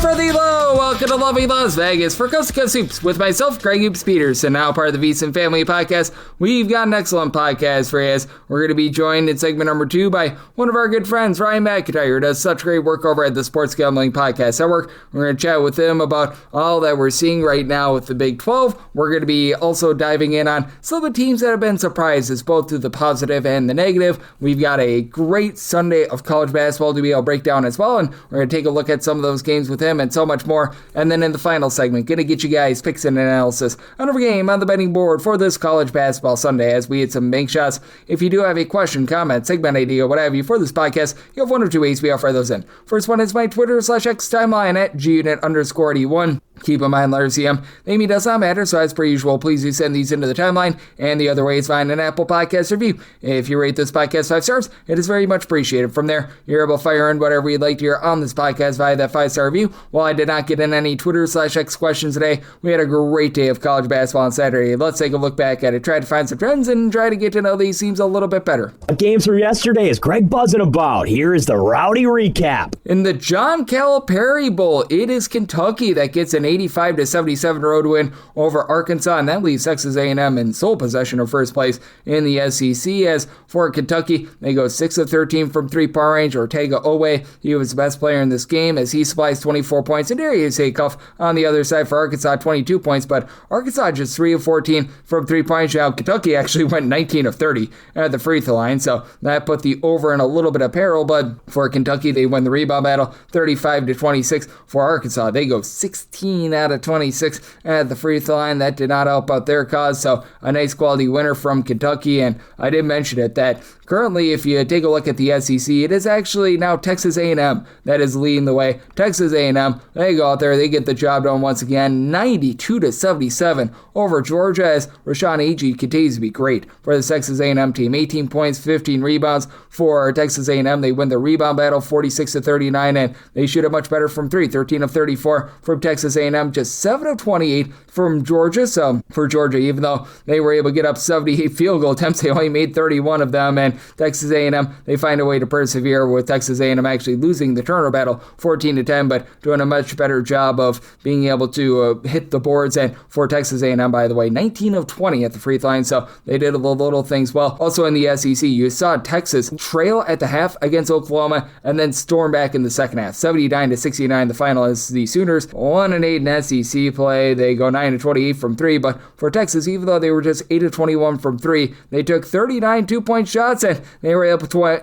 for the low. Welcome to lovely Las Vegas for Coast to Coast Hoops with myself, Greg Hoops Peterson, now part of the VSiN Family Podcast. We've got an excellent podcast for you as we're going to be joined in segment number 2 by one of our good friends, Ryan McIntyre, who does such great work over at the Sports Gambling Podcast Network. We're going to chat with him about all that we're seeing right now with the Big 12. We're going to be also diving in on some of the teams that have been surprises, both to the positive and the negative. We've got a great Sunday of college basketball to be able to break down as well, and we're going to take a look at some of those games with him and so much more. And then in the final segment, going to get you guys picks and analysis on every game on the betting board for this college basketball Sunday as we hit some bank shots. If you do have a question, comment, segment idea, what have you for this podcast, you have one or two ways we offer those in. First one is my Twitter/X timeline at gunit_81. Keep in mind, letters CM. The name does not matter, so as per usual, please do send these into the timeline. And the other way is find an Apple Podcast review. If you rate this podcast 5 stars, it is very much appreciated. From there, you're able to fire in whatever you'd like to hear on this podcast via that 5-star review. While I did not get in any Twitter/X questions today, we had a great day of college basketball on Saturday. Let's take a look back at it, try to find some trends, and try to get to know these teams a little bit better. Games from yesterday is Greg buzzing about. Here is the rowdy recap. In the John Calipari Bowl, it is Kentucky that gets an 85-77 road win over Arkansas, and that leaves Texas A&M in sole possession of first place in the SEC. As for Kentucky, they go 6 of 13 from three-point range. Ortega Owe, he was the best player in this game as he supplies 24 points, and Darius Haycuff on the other side for Arkansas, 22 points, but Arkansas just 3 of 14 from three-point range. Now, Kentucky actually went 19 of 30 at the free throw line, so that put the over in a little bit of peril, but for Kentucky, they win the rebound battle 35-26. For Arkansas, they go 16 out of 26 at the free throw line. That did not help out their cause, so a nice quality winner from Kentucky. And I did mention it that currently, if you take a look at the SEC, it is actually now Texas A&M that is leading the way. Texas A&M, they go out there, they get the job done once again, 92-77 over Georgia, as Rashawn Agee continues to be great for the Texas A&M team. 18 points, 15 rebounds for Texas A&M. They win the rebound battle 46-39, and they shoot it much better from three, 13 of 34 from Texas A&M, just 7 of 28 from Georgia. So for Georgia, even though they were able to get up 78 field goal attempts, they only made 31 of them, and Texas A&M, they find a way to persevere, with Texas A&M actually losing the turnover battle 14-10, but doing a much better job of being able to hit the boards. And for Texas A&M, by the way, 19 of 20 at the free throw line, so they did a little things well. Also in the SEC, you saw Texas trail at the half against Oklahoma and then storm back in the second half, 79-69. The final is the Sooners 1-8 in SEC play. They go 9-28 from three, but for Texas, even though they were just 8-21 from three, they took 39 two-point shots, and they were able to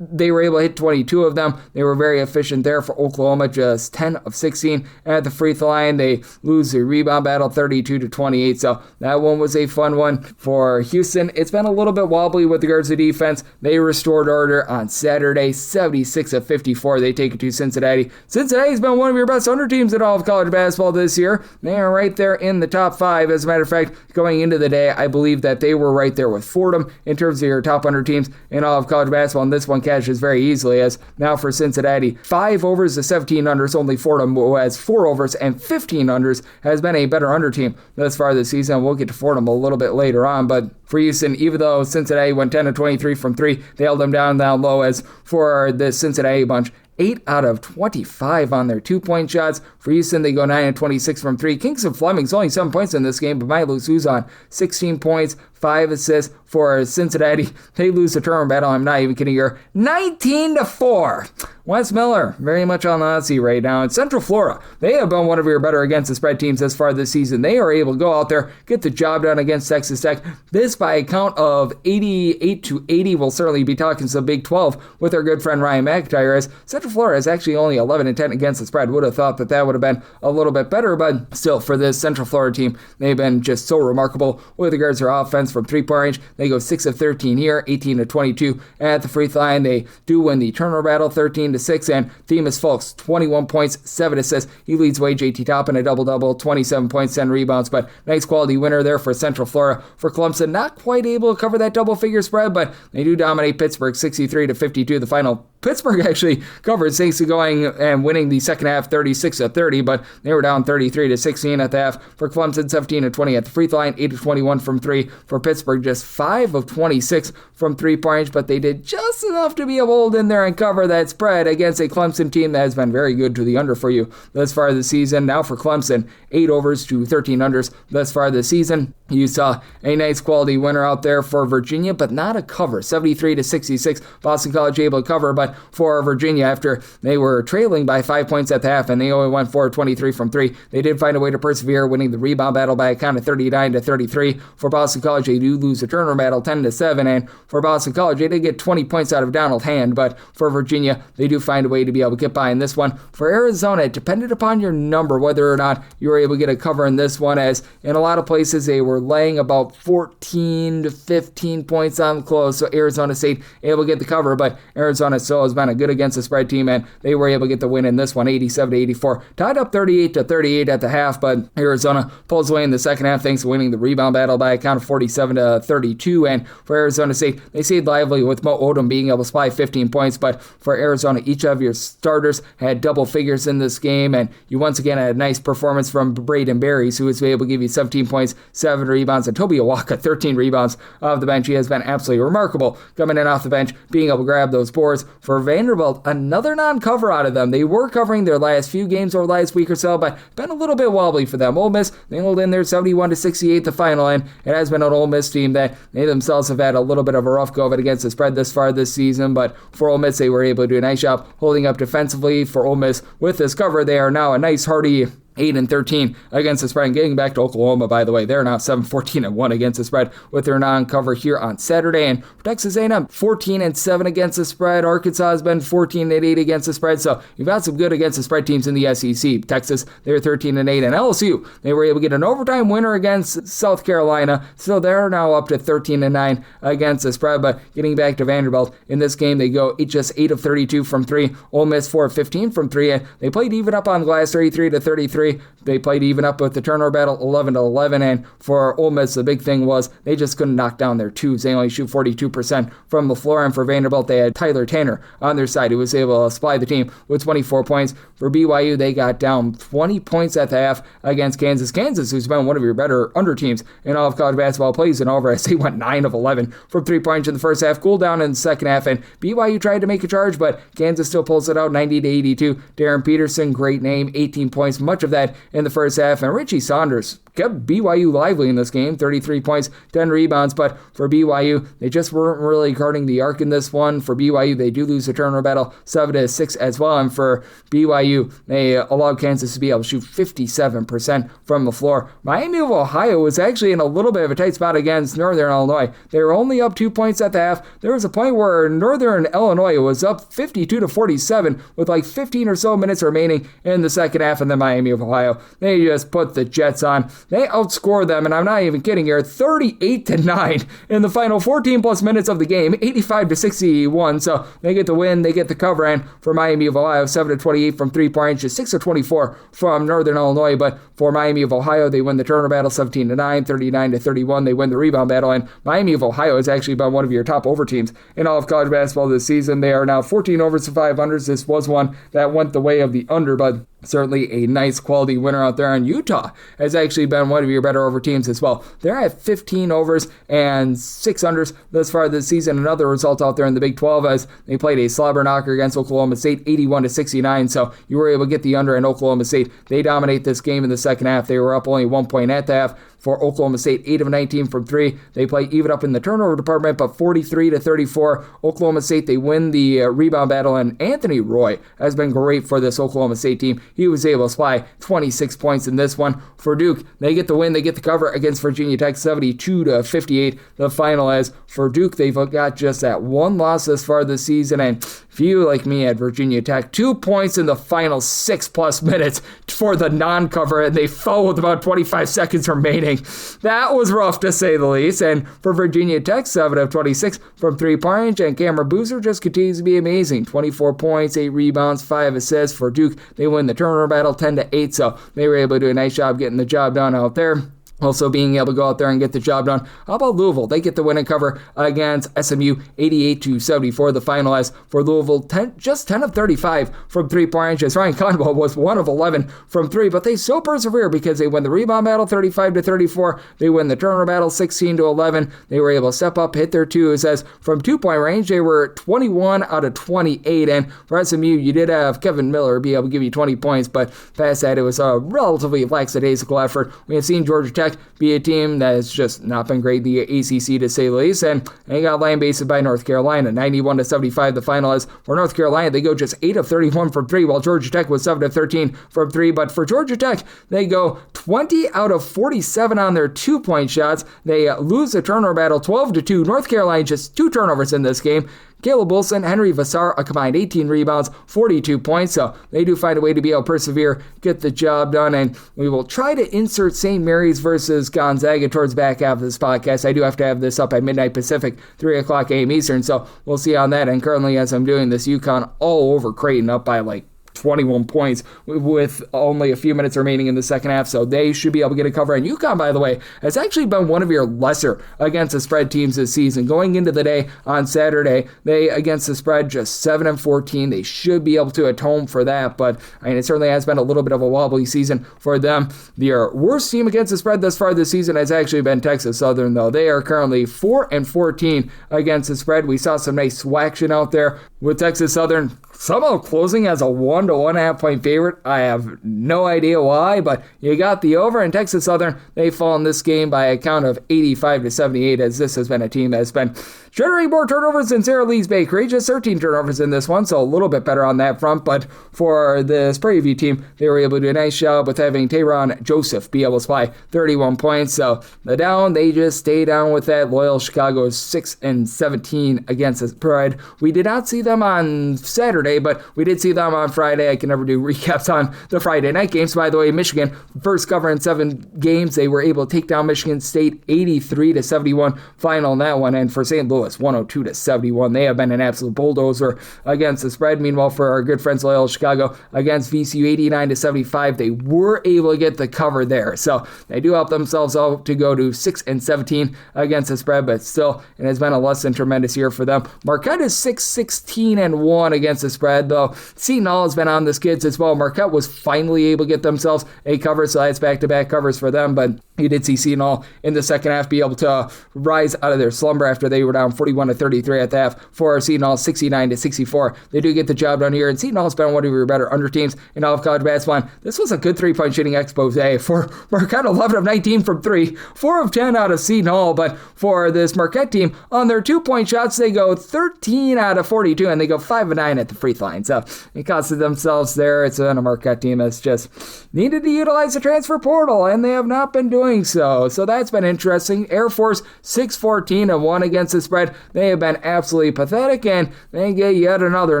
hit 22 of them. They were very efficient there. For Oklahoma, just 10 of 16 at the free throw line. They lose the rebound battle 32-28, so that one was a fun one. For Houston, it's been a little bit wobbly with regards to defense. They restored order on Saturday, 76 of 54. They take it to Cincinnati. Cincinnati's been one of your best under teams in all of college basketball this year. They are right there in the top 5. As a matter of fact, going into the day, I believe that they were right there with Fordham in terms of your top under teams in all of college basketball, and this one cashes very easily, as now for Cincinnati, 5 overs to 17 unders. Only Fordham, who has 4 overs and 15 unders, has been a better under team thus far this season. We'll get to Fordham a little bit later on, but for Houston, even though Cincinnati went 10-23 from 3, they held them down low. As for the Cincinnati bunch, 8 out of 25 on their 2-point shots. For Houston, they go 9-26 from 3. Kingston Fleming's only 7 points in this game, but Milo Suzon, 16 points, 5 assists. For Cincinnati, they lose the turnover battle. I'm not even kidding here. 19-4. Wes Miller, very much on the hot seat right now. In Central Florida, they have been one of your better against the spread teams as far this season. They are able to go out there, get the job done against Texas Tech. This by a count of 88-80. We'll certainly be talking some Big 12 with our good friend Ryan McIntyre, as Central Florida is actually only 11-10 against the spread. Would have thought that would have been a little bit better, but still, for this Central Florida team, they've been just so remarkable with regards to their offense from three-point range. They go 6 of 13 here, 18-22 at the free throw line. They do win the turnover battle 13-6, and Themis Fulks, 21 points, 7 assists. He leads way. JT Toppin a double-double, 27 points, 10 rebounds, but nice quality winner there for Central Florida. For Clemson, not quite able to cover that double-figure spread, but they do dominate Pittsburgh 63-52. The final Pittsburgh actually covered thanks to going and winning the second half 36-30, but they were down 33-16 at the half. For Clemson, 17-20 at the free throw line, 8-21 from three. For Pittsburgh, just 5 of 26 from three-point range, but they did just enough to be able to hold in there and cover that spread against a Clemson team that has been very good to the under for you thus far this season. Now for Clemson, 8 overs to 13 unders thus far this season. You saw a nice quality winner out there for Virginia, but not a cover. 73-66, Boston College able to cover, but for Virginia, after they were trailing by 5 points at the half and they only went 4-23 from three, they did find a way to persevere, winning the rebound battle by a count of 39-33. For Boston College, they do lose the turnover battle 10-7, and for Boston College, they did get 20 points out of Donald Hand, but for Virginia, they do find a way to be able to get by in this one. For Arizona, it depended upon your number whether or not you were able to get a cover in this one, as in a lot of places they were laying about 14 to 15 points on the close, so Arizona State able to get the cover, but Arizona still has been a good against the spread team, and they were able to get the win in this one, 87-84. Tied up 38-38 at the half, but Arizona pulls away in the second half thanks to winning the rebound battle by a count of 47-32, and for Arizona State, they stayed lively with Mo Odom being able to supply 15 points, but for Arizona, each of your starters had double figures in this game, and you once again had a nice performance from Braden Berries, who was able to give you 17 points, 7 rebounds, and Toby Awaka, 13 rebounds off the bench. He has been absolutely remarkable coming in off the bench, being able to grab those boards. For Vanderbilt, another non-cover out of them. They were covering their last few games over the last week or so, but been a little bit wobbly for them. Ole Miss, they hold in there 71-68 the final, and it has been an Ole Miss team that they themselves have had a little bit of a rough go of it against the spread this far this season, but for Ole Miss, they were able to do a nice job holding up defensively. For Ole Miss, with this cover, they are now a nice hearty 8-13 against the spread. And getting back to Oklahoma, by the way, they're now 7-14-1 against the spread with their non-cover here on Saturday. And for Texas A&M, 14-7 against the spread. Arkansas has been 14-8 against the spread. So you've got some good against the spread teams in the SEC. Texas, they're 13-8, and LSU, they were able to get an overtime winner against South Carolina. So they're now up to 13-9 against the spread. But getting back to Vanderbilt, in this game they go just 8 of 32 from three. Ole Miss 4 of 15 from three, and they played even up on the glass, 33-33. They played even up with the turnover battle, 11-11, and for Ole Miss, the big thing was they just couldn't knock down their twos. They only shoot 42% from the floor, and for Vanderbilt, they had Tyler Tanner on their side, who was able to supply the team with 24 points. For BYU, they got down 20 points at the half against Kansas. Kansas, who's been one of your better under teams in all of college basketball, plays in over as they went 9 of 11 from 3 points in the first half, cooled down in the second half, and BYU tried to make a charge, but Kansas still pulls it out 90-82. Darren Peterson, great name, 18 points, much of that in the first half, and Richie Saunders kept BYU lively in this game, 33 points, 10 rebounds, but for BYU, they just weren't really guarding the arc in this one. For BYU, they do lose the turnover battle 7-6 as well, and for BYU, they allowed Kansas to be able to shoot 57% from the floor. Miami of Ohio was actually in a little bit of a tight spot against Northern Illinois. They were only up 2 points at the half. There was a point where Northern Illinois was up 52-47 with like 15 or so minutes remaining in the second half, and then Miami of Ohio, they just put the Jets on. They outscored them, and I'm not even kidding here, 38-9 in the final 14 plus minutes of the game, 85-61. So they get the win, they get the cover, and for Miami of Ohio, 7-28 from 3-point range, 6-24 from Northern Illinois. But for Miami of Ohio, they win the turnover battle 17-9, 39-31. They win the rebound battle, and Miami of Ohio has actually been one of your top over teams in all of college basketball this season. They are now 14 overs to 5 unders. This was one that went the way of the under, but certainly a nice quality winner out there. And Utah has actually been one of your better over teams as well. They're at 15 overs and 6 unders thus far this season. Another result out there in the Big 12 as they played a slobber knocker against Oklahoma State, 81-69. So you were able to get the under in Oklahoma State. They dominate this game in the second half. They were up only 1 point at the half. For Oklahoma State, 8 of 19 from 3. They play even up in the turnover department, but 43-34. Oklahoma State, they win the rebound battle, and Anthony Roy has been great for this Oklahoma State team. He was able to supply 26 points in this one. For Duke, they get the win, they get the cover against Virginia Tech, 72-58. The final as for Duke, they've got just that one loss this far this season, and if you, like me, at Virginia Tech, 2 points in the final 6+ minutes for the non-cover, and they fell with about 25 seconds remaining. That was rough, to say the least. And for Virginia Tech, 7 of 26 from 3-point range, and Cameron Boozer just continues to be amazing. 24 points, 8 rebounds, 5 assists. For Duke, they win the turnover battle 10-8, so they were able to do a nice job getting the job done out there. also being able to go out there and get the job done. How about Louisville? They get the win and cover against SMU 88-74. The final as for Louisville, just 10 of 35 from three-point range. As Ryan McInyre was 1 of 11 from three, but they still persevere because they win the rebound battle 35-34. They win the turnover battle 16-11. They were able to step up, hit their twos, as from two-point range, they were 21 out of 28. And for SMU, you did have Kevin Miller be able to give you 20 points, but past that, it was a relatively lackadaisical effort. We have seen Georgia Tech be a team that has just not been great in the ACC, to say the least, and they got lambasted by North Carolina, 91-75. The final is for North Carolina. They go just 8 of 31 from three, while Georgia Tech was 7 of 13 from three. But for Georgia Tech, they go 20 out of 47 on their 2-point shots. They lose the turnover battle 12-2. North Carolina just 2 turnovers in this game. Caleb Wilson, Henry Vassar, a combined 18 rebounds, 42 points. So they do find a way to be able to persevere, get the job done. And we will try to insert St. Mary's versus Gonzaga towards the back half of this podcast. I do have to have this up at midnight Pacific, 3 o'clock a.m. Eastern. So we'll see on that. And currently, as I'm doing this, UConn all over Creighton, up by like 21 points with only a few minutes remaining in the second half, so they should be able to get a cover. And UConn, by the way, has actually been one of your lesser against the spread teams this season. Going into the day on Saturday, they against the spread just 7 and 14. They should be able to atone for that, but I mean, it certainly has been a little bit of a wobbly season for them. Their worst team against the spread thus far this season has actually been Texas Southern, though. They are currently 4 and 14 against the spread. We saw some nice action out there with Texas Southern somehow closing as a 1 to 1.5 point favorite. I have no idea why, but you got the over. In Texas Southern, they fall in this game by a count of 85-78, as this has been a team that has been generating more turnovers than Sarah Lee's Bakery. Just 13 turnovers in this one, so a little bit better on that front. But for this Prairie View team, they were able to do a nice job with having Tayron Joseph be able to supply 31 points. So the down, they just stay down with that. Loyal Chicago is 6 and 17 against the spread. We did not see them on Saturday, but we did see them on Friday. I can never do recaps on the Friday night games. By the way, Michigan, first cover in 7 games. They were able to take down Michigan State 83-71 final in that one. And for St. Louis, 102-71. They have been an absolute bulldozer against the spread. Meanwhile, for our good friends Loyola Chicago against VCU, 89-75, they were able to get the cover there. So they do help themselves out to go to 6 and 17 against the spread, but still, it has been a less than tremendous year for them. Marquette is 6-16-1 against the spread, though. Seton Hall has been on the skids as well. Marquette was finally able to get themselves a cover, so that's back-to-back covers for them, but you did see Seton Hall in the second half be able to rise out of their slumber after they were down 41-33 at the half. For Seton Hall, 69-64. They do get the job done here, and Seton Hall's been one of your better under teams in all of college basketball. And this was a good three-point shooting expose for Marquette. 11 of 19 from three, 4 of 10 out of Seton Hall, but for this Marquette team, on their 2-point shots, they go 13 out of 42, and they go 5 of 9 at the free throw line. So it costed themselves there. It's been a Marquette team that's just needed to utilize the transfer portal, and they have not been doing so. So that's been interesting. Air Force 6-14-1 against the spread. They have been absolutely pathetic, and they get yet another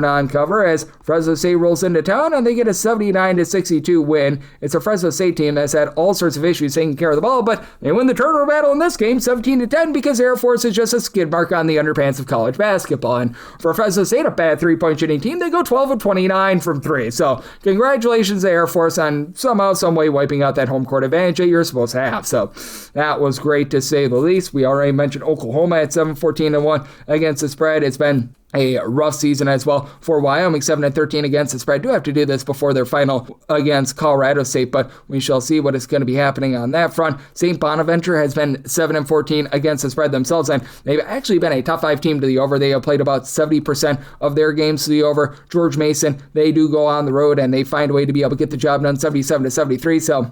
non-cover as Fresno State rolls into town, and they get a 79-62 win. It's a Fresno State team that's had all sorts of issues taking care of the ball, but they win the turnover battle in this game 17-10 because Air Force is just a skid mark on the underpants of college basketball. And for Fresno State, a bad three-point shooting team, they go 12 of 29 from three. So congratulations to Air Force on somehow, some way wiping out that home court advantage that you're supposed to have. So that was great to say the least. We already mentioned Oklahoma at 7-14-1 against the spread. It's been a rough season as well for Wyoming, 7-13 against the spread. Do have to do this before their final against Colorado State, but we shall see what is going to be happening on that front. St. Bonaventure has been 7-14 against the spread themselves, and they've actually been a top 5 team to the over. They have played about 70% of their games to the over. George Mason, they do go on the road, and they find a way to be able to get the job done, 77-73. So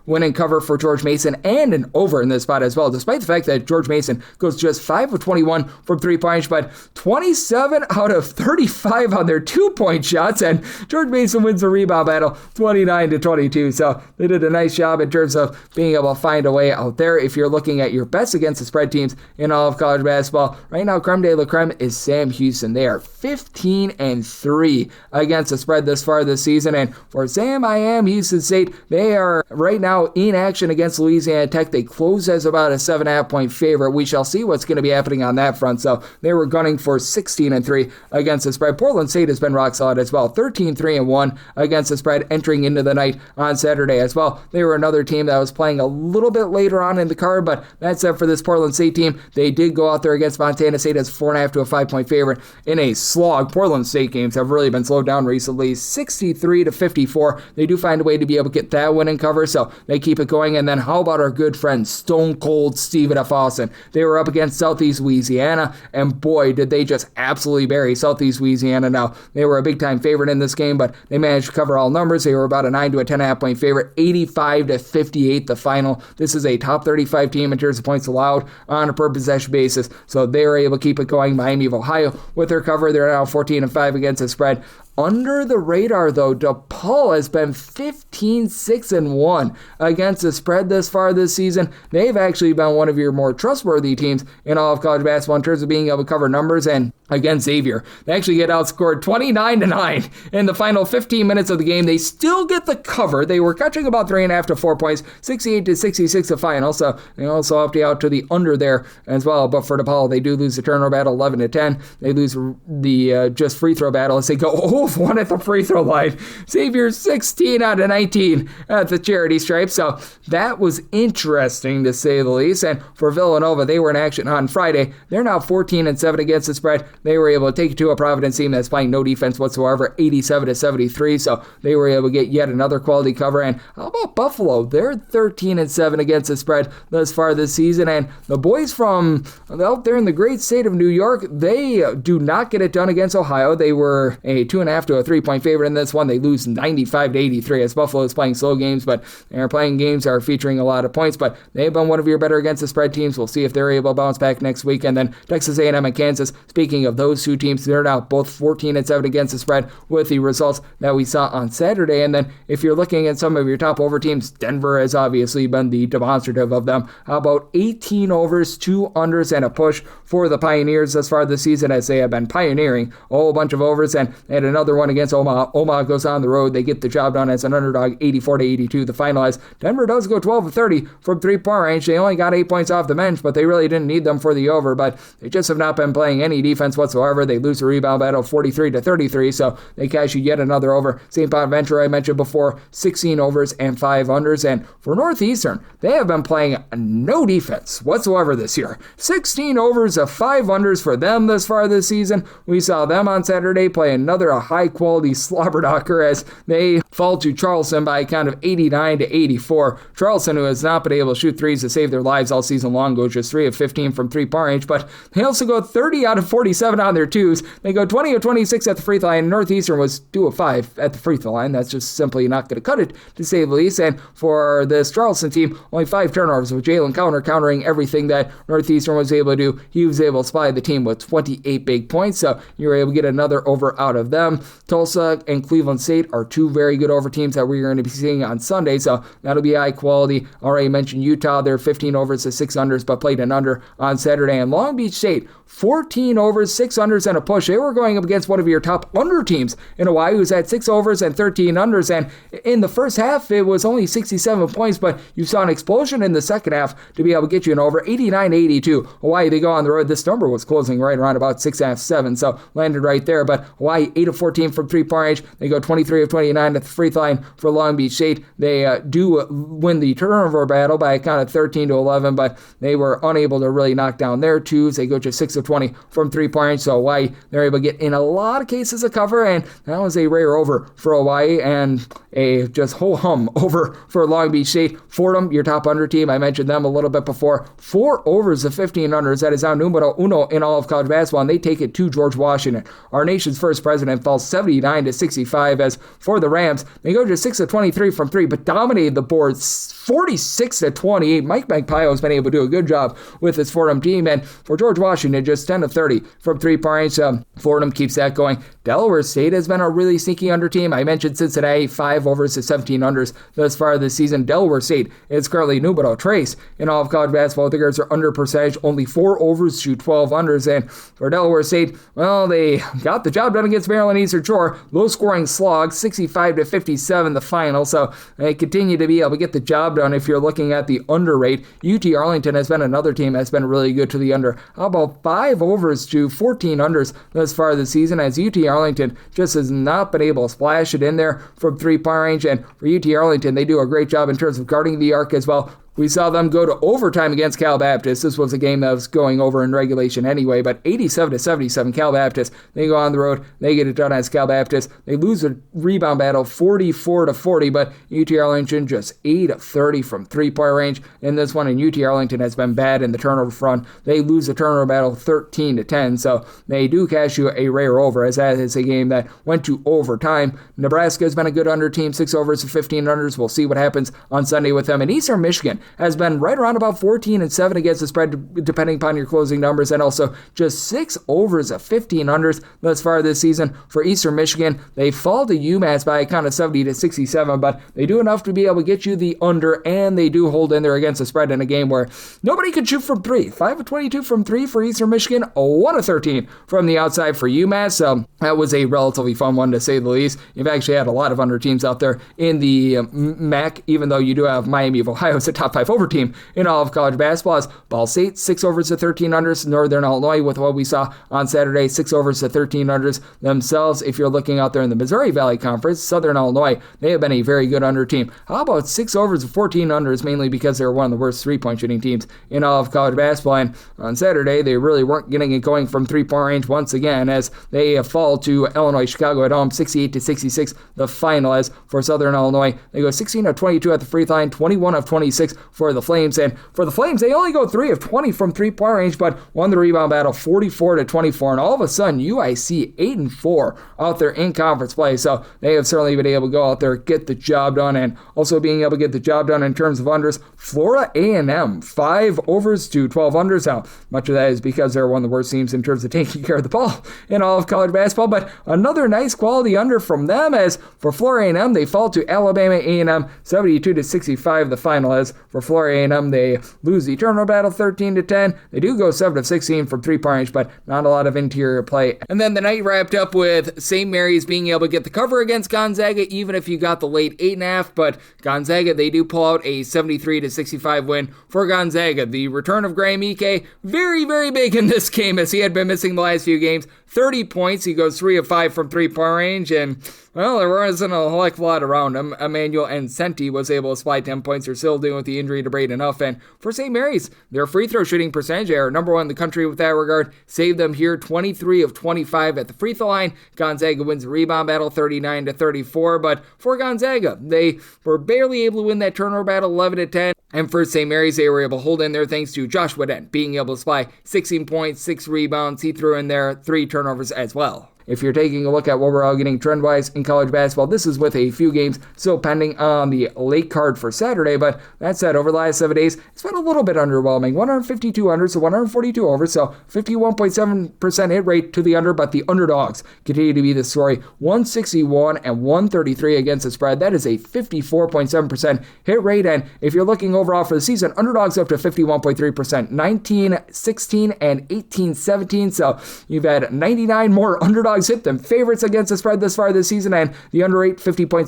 win and cover for George Mason and an over in this spot as well, despite the fact that George Mason goes just 5 of 21 from 3-point, but 27 out of 35 on their 2-point shots, and George Mason wins the rebound battle 29-22. So they did a nice job in terms of being able to find a way out there. If you're looking at your best against the spread teams in all of college basketball, right now, creme de la creme is Sam Houston. They are 15-3 against the spread this far this season, and for Sam Houston State, they are right now now in action against Louisiana Tech. They close as about a 7.5-point favorite. We shall see what's going to be happening on that front. So they were gunning for 16-3 against the spread. Portland State has been rock solid as well. 13-3-1 against the spread entering into the night on Saturday as well. They were another team that was playing a little bit later on in the card, but that's it for this Portland State team. They did go out there against Montana State as 4.5 to a 5-point favorite in a slog. Portland State games have really been slowed down recently. 63-54. They do find a way to be able to get that win and cover, so they keep it going. And then how about our good friend Stone Cold Stephen F. Austin? They were up against Southeast Louisiana, and boy, did they just absolutely bury Southeast Louisiana. Now, they were a big-time favorite in this game, but they managed to cover all numbers. They were about a 9 to a 10.5-point favorite. 85-58 the final. This is a top 35 team in terms of points allowed on a per-possession basis, so they were able to keep it going. Miami of Ohio with their cover. They're now 14-5 against the spread. Under the radar, though, DePaul has been 15-6-1 against the spread this far this season. They've actually been one of your more trustworthy teams in all of college basketball in terms of being able to cover numbers. And against Xavier, they actually get outscored 29-9 in the final 15 minutes of the game. They still get the cover. They were catching about 3.5 to 4 points, 68-66 the final. So they also opted out to the under there as well. But for DePaul, they do lose the turnover battle 11-10. They lose the just free throw battle as they go 0-1 at the free throw line. Xavier 16 out of 19 at the charity stripe. So that was interesting to say the least. And for Villanova, they were in action on Friday. They're now 14-7 against the spread. They were able to take it to a Providence team that's playing no defense whatsoever, 87-73. So they were able to get yet another quality cover. And how about Buffalo? They're 13-7 against the spread thus far this season. And the boys from out there in the great state of New York, they do not get it done against Ohio. They were a 2.5 to a 3-point favorite in this one. They lose 95-83 as Buffalo is playing slow games, but they're playing games that are featuring a lot of points. But they've been one of your better against the spread teams. We'll see if they're able to bounce back next week. And then Texas A&M and Kansas, speaking of those two teams, they're now both 14-7 against the spread with the results that we saw on Saturday. And then if you're looking at some of your top over teams, Denver has obviously been the demonstrative of them. How about 18 overs, 2 unders, and a push for the Pioneers thus far this season as they have been pioneering a whole bunch of overs. And they had another one against Omaha. Omaha goes on the road. They get the job done as an underdog, 84-82. The final is Denver does go 12-30 from 3-point range. They only got 8 points off the bench, but they really didn't need them for the over. But they just have not been playing any defense whatsoever. They lose the rebound battle 43-33, so they cash yet another over. St. Bonaventure, I mentioned before, 16 overs and 5 unders. And for Northeastern, they have been playing no defense whatsoever this year. 16 overs of 5 unders for them this far this season. We saw them on Saturday play another high-quality slobberknocker as they fall to Charleston by a count of 89-84. Charleston, who has not been able to shoot threes to save their lives all season long, goes just 3 of 15 from 3-point range, but they also go 30 out of 47 on their twos. They go 20 of 26 at the free throw line. Northeastern was 2 of 5 at the free throw line. That's just simply not going to cut it, to say the least. And for this Charleston team, only 5 turnovers with Jalen countering everything that Northeastern was able to do. He was able to supply the team with 28 big points, so you were able to get another over out of them. Tulsa and Cleveland State are 2 very good over teams that we're going to be seeing on Sunday, so that'll be high quality. Already mentioned Utah, they're 15 overs to 6 unders, but played an under on Saturday. And Long Beach State, 14 overs, 6 unders, and a push. They were going up against one of your top under teams in Hawaii, who's at 6 overs and 13 unders. And in the first half, it was only 67 points, but you saw an explosion in the second half to be able to get you an over, 89-82. Hawaii, they go on the road. This number was closing right around about 6.5, 7, so landed right there. But Hawaii, 8 of 14 from 3-point range. They go 23 of 29 at the free throw line for Long Beach State. They do win the turnover battle by a count of 13-11, but they were unable to really knock down their twos. They go just 6 of 20 from 3-point range, so Hawaii, they're able to get in a lot of cases a cover, and that was a rare over for Hawaii and a just ho-hum over for Long Beach State. Fordham, your top under team, I mentioned them a little bit before. 4 overs of 15 unders. That is now numero uno in all of college basketball, and they take it to George Washington. Our nation's first president falls 79-65 as for the Rams, they go just 6 of 23 from 3, but dominated the board 46-28. Mike McIntyre has been able to do a good job with his Fordham team, and for George Washington, just 10 of 30 from from 3-point range. Fordham keeps that going. Delaware State has been a really sneaky under team. I mentioned Cincinnati, 5 overs to 17 unders thus far this season. Delaware State is currently numero tres in all of college basketball. The guards are under percentage, only 4 overs to 12 unders. And for Delaware State, well, they got the job done against Maryland Eastern Shore. Low-scoring slog, 65-57 the final. So they continue to be able to get the job done if you're looking at the under rate. UT Arlington has been another team that's been really good to the under. How about 5 overs to 14 unders thus far this season, as UT Arlington just has not been able to splash it in there from 3-point range. And for UT Arlington, they do a great job in terms of guarding the arc as well. We saw them go to overtime against Cal Baptist. This was a game that was going over in regulation anyway, but 87-77 Cal Baptist. They go on the road. They get it done as Cal Baptist. They lose a rebound battle 44-40, but UT Arlington just 8 of 30 from 3-point range in this one, and UT Arlington has been bad in the turnover front. They lose the turnover battle 13-10, so they do cash you a rare over, as that is a game that went to overtime. Nebraska has been a good under team, 6 overs to 15 unders. We'll see what happens on Sunday with them. And Eastern Michigan has been right around about 14-7 against the spread, depending upon your closing numbers, and also just 6 overs of 15 unders thus far this season for Eastern Michigan. They fall to UMass by a count of 70-67, but they do enough to be able to get you the under, and they do hold in there against the spread in a game where nobody could shoot from 3. 5 of 22 from 3 for Eastern Michigan, 1 of 13 from the outside for UMass. So that was a relatively fun one, to say the least. You've actually had a lot of under teams out there in the MAC, even though you do have Miami of Ohio as a top 5 over team in all of college basketball. As Ball State, 6 overs to 13 unders. Northern Illinois, with what we saw on Saturday, 6 overs to 13 unders themselves. If you're looking out there in the Missouri Valley Conference, Southern Illinois, they have been a very good under team. How about 6 overs to 14 unders, mainly because they're one of the worst 3-point shooting teams in all of college basketball. And on Saturday, they really weren't getting it going from 3-point range once again, as they fall to Illinois Chicago at home, 68-66 the final. As for Southern Illinois, they go 16 of 22 at the free throw line, 21 of 26 for the Flames. And for the Flames, they only go 3 of 20 from 3-point range, but won the rebound battle 44-24. And all of a sudden, UIC 8-4 out there in conference play. So they have certainly been able to go out there, get the job done, and also being able to get the job done in terms of unders. Florida A&M, 5 overs to 12 unders. Now, much of that is because they're one of the worst teams in terms of taking care of the ball in all of college basketball, but another nice quality under from them. As for Florida A&M, they fall to Alabama A&M, 72-65 the final. As for Florida A&M, they lose the turnover battle 13-10. They do go 7 of 16 from 3-point range, but not a lot of interior play. And then the night wrapped up with St. Mary's being able to get the cover against Gonzaga, even if you got the late 8.5. But Gonzaga, they do pull out a 73-65 win for Gonzaga. The return of Graham Ike, very, very big in this game, as he had been missing the last few games. 30 points. He goes 3 of 5 from 3-point range, and well, there wasn't a heck of a lot around him. Emmanuel Nsenti was able to supply 10 points. They're still dealing with the injury to Braden Huff. And for St. Mary's, their free throw shooting percentage, they are number 1 in the country with that regard. Saved them here, 23 of 25 at the free throw line. Gonzaga wins the rebound battle 39-34. But for Gonzaga, they were barely able to win that turnover battle 11-10. And for St. Mary's, they were able to hold in there thanks to Joshua Dent being able to supply 16 points, 6 rebounds. He threw in there 3 turnovers as well. If you're taking a look at what we're all getting trend-wise in college basketball, this is with a few games still pending on the late card for Saturday. But that said, over the last 7 days, it's been a little bit underwhelming. 152 under, so 142 over, so 51.7% hit rate to the under, but the underdogs continue to be the story. 161 and 133 against the spread. That is a 54.7% hit rate. And if you're looking overall for the season, underdogs up to 51.3%, 19-16 and 18-17. So you've had 99 more underdogs hit them favorites against the spread this far this season, and the under rate 50.6%,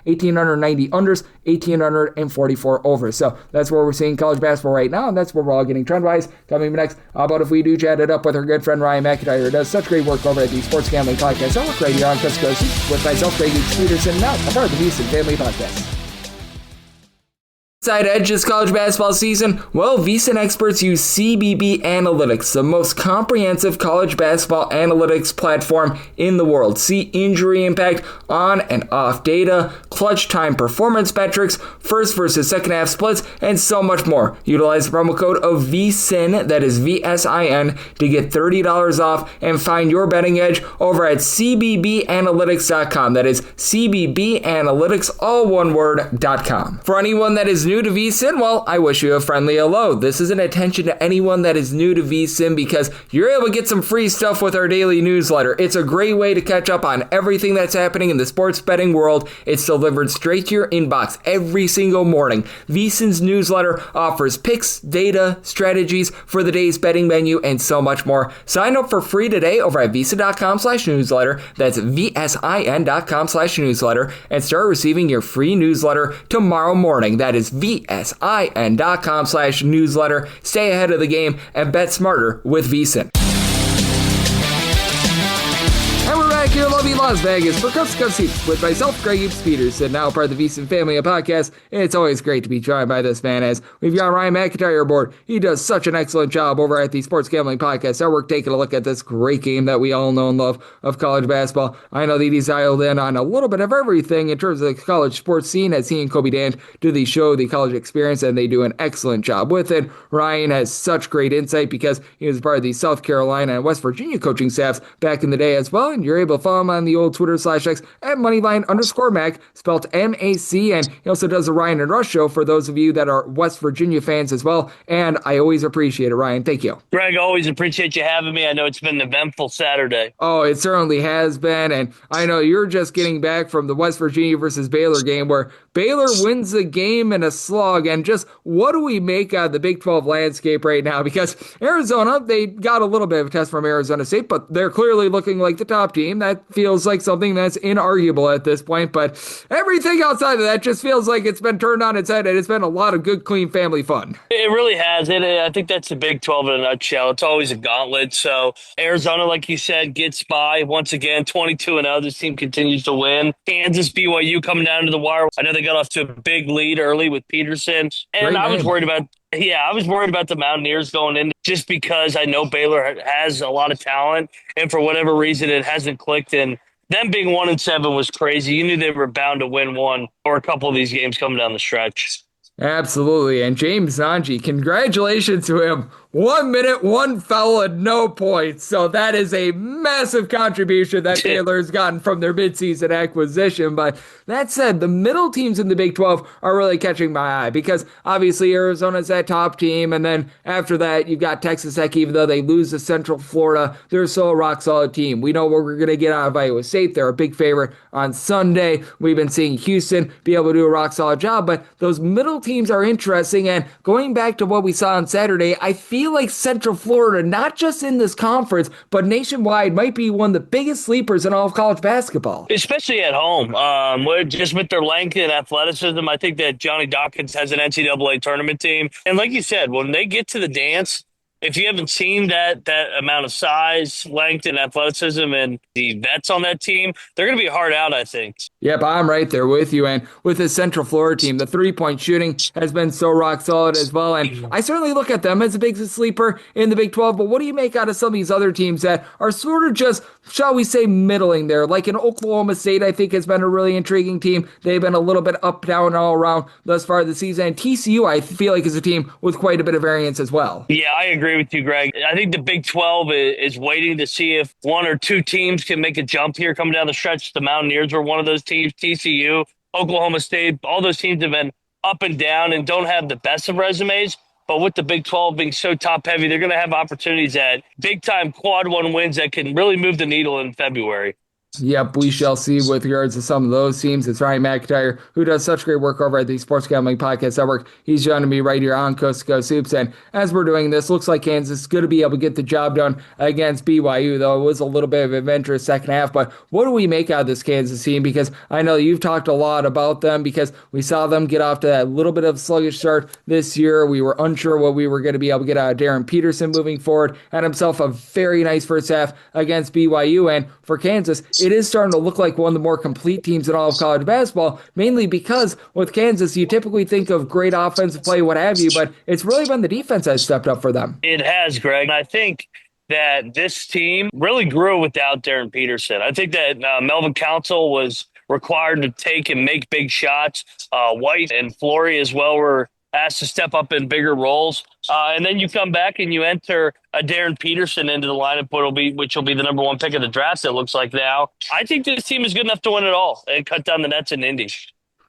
1,890 unders, 1,844 overs. So that's where we're seeing college basketball right now, and that's where we're all getting trend-wise. Coming next, how about if we do chat it up with our good friend Ryan McIntyre, who does such great work over at the Sports Gambling Podcast Network right here on Coast to Coast, with myself, Greg Peterson, now a part of the VSiN Family Podcast. Side edge this college basketball season? Well, VSiN experts use CBB Analytics, the most comprehensive college basketball analytics platform in the world. See injury impact, on and off data, clutch time performance metrics, first versus second half splits, and so much more. Utilize the promo code of VSIN, that is VSIN, to get $30 off and find your betting edge over at cbbanalytics.com. That is cbbanalytics, all one word.com. For anyone that is new to VSIN, well, I wish you a friendly hello. This is an attention to anyone that is new to VSIN because you're able to get some free stuff with our daily newsletter. It's a great way to catch up on everything that's happening in the sports betting world. It's delivered straight to your inbox every single morning. VSIN's newsletter offers picks, data, strategies for the day's betting menu, and so much more. Sign up for free today over at VSIN.com/newsletter. That's VSIN.com/newsletter, and start receiving your free newsletter tomorrow morning. That is VSIN.com/newsletter. Stay ahead of the game and bet smarter with VSIN. And we're back here in lovely Las Vegas for Coast to Coast Seats with myself, Greg Eaps Peterson, now part of the VSiN family of podcasts. It's always great to be joined by this man, as we've got Ryan McIntyre aboard. He does such an excellent job over at the Sports Gambling Podcast Network, taking a look at this great game that we all know and love of college basketball. I know that he's dialed in on a little bit of everything in terms of the college sports scene, as he and Kobe Dant do the show, The College Experience, and they do an excellent job with it. Ryan has such great insight because he was part of the South Carolina and West Virginia coaching staffs back in the day as well, and you're able to follow him on the old Twitter/X at Moneyline_Mac, spelled M-A-C, and he also does the Ryan and Rush show for those of you that are West Virginia fans as well, and I always appreciate it, Ryan. Thank you. Greg, always appreciate you having me. I know it's been an eventful Saturday. Oh, it certainly has been, and I know you're just getting back from the West Virginia versus Baylor game where Baylor wins the game in a slug, and just what do we make out of the Big 12 landscape right now? Because Arizona, they got a little bit of a test from Arizona State, but they're clearly looking like the top team. That feels like something that's inarguable at this point, but everything outside of that just feels like it's been turned on its head, and it's been a lot of good, clean family fun. It really has. I think that's the Big 12 in a nutshell. It's always a gauntlet. So Arizona, like you said, gets by once again, 22-0. This team continues to win. Kansas, BYU coming down to the wire. I know they got off to a big lead early with Peterson, and I was worried about the Mountaineers going in just because I know Baylor has a lot of talent, and for whatever reason, it hasn't clicked. And them being 1-7 was crazy. You knew they were bound to win one or a couple of these games coming down the stretch. Absolutely. And James Zanji, congratulations to him. 1 minute, one foul, and no points. So that is a massive contribution that Baylor's gotten from their midseason acquisition. But that said, the middle teams in the Big 12 are really catching my eye because obviously Arizona's that top team. And then after that, you've got Texas Tech. Even though they lose to Central Florida, they're still a rock-solid team. We know what we're going to get out of Iowa State. They're a big favorite on Sunday. We've been seeing Houston be able to do a rock-solid job. But those middle teams are interesting. And going back to what we saw on Saturday, I feel like Central Florida, not just in this conference, but nationwide, might be one of the biggest sleepers in all of college basketball. Especially at home. Just with their length and athleticism, I think that Johnny Dawkins has an NCAA tournament team. And like you said, when they get to the dance, if you haven't seen that amount of size, length, and athleticism and the vets on that team, they're going to be hard out, I think. Yep, I'm right there with you. And with the Central Florida team, the three-point shooting has been so rock solid as well. And I certainly look at them as a big sleeper in the Big 12. But what do you make out of some of these other teams that are sort of just, shall we say, middling there? Like in Oklahoma State, I think has been a really intriguing team. They've been a little bit up, down, all around thus far this season. And TCU, I feel like, is a team with quite a bit of variance as well. Yeah, I agree with you, Greg. I think the Big 12 is waiting to see if one or two teams can make a jump here coming down the stretch. The Mountaineers were one of those teams, TCU, Oklahoma State. All those teams have been up and down and don't have the best of resumes. But with the Big 12 being so top-heavy, they're going to have opportunities at big-time quad one wins that can really move the needle in February. Yep, we shall see with regards to some of those teams. It's Ryan McIntyre, who does such great work over at the Sports Gambling Podcast Network. He's joining me right here on Coast to Coast Hoops. And as we're doing this, looks like Kansas is going to be able to get the job done against BYU, though it was a little bit of an adventurous second half. But what do we make out of this Kansas team? Because I know you've talked a lot about them because we saw them get off to that little bit of a sluggish start this year. We were unsure what we were going to be able to get out of Darren Peterson moving forward. Had himself a very nice first half against BYU. And for Kansas, it is starting to look like one of the more complete teams in all of college basketball, mainly because with Kansas, you typically think of great offensive play, what have you, but it's really been the defense that has stepped up for them. It has, Greg. I think that this team really grew without Darren Peterson. I think that Melvin Council was required to take and make big shots. White and Flory as well were asked to step up in bigger roles. And then you come back and you enter a Darren Peterson into the lineup, which will be the number one pick of the draft, it looks like now. I think this team is good enough to win it all and cut down the nets in Indy.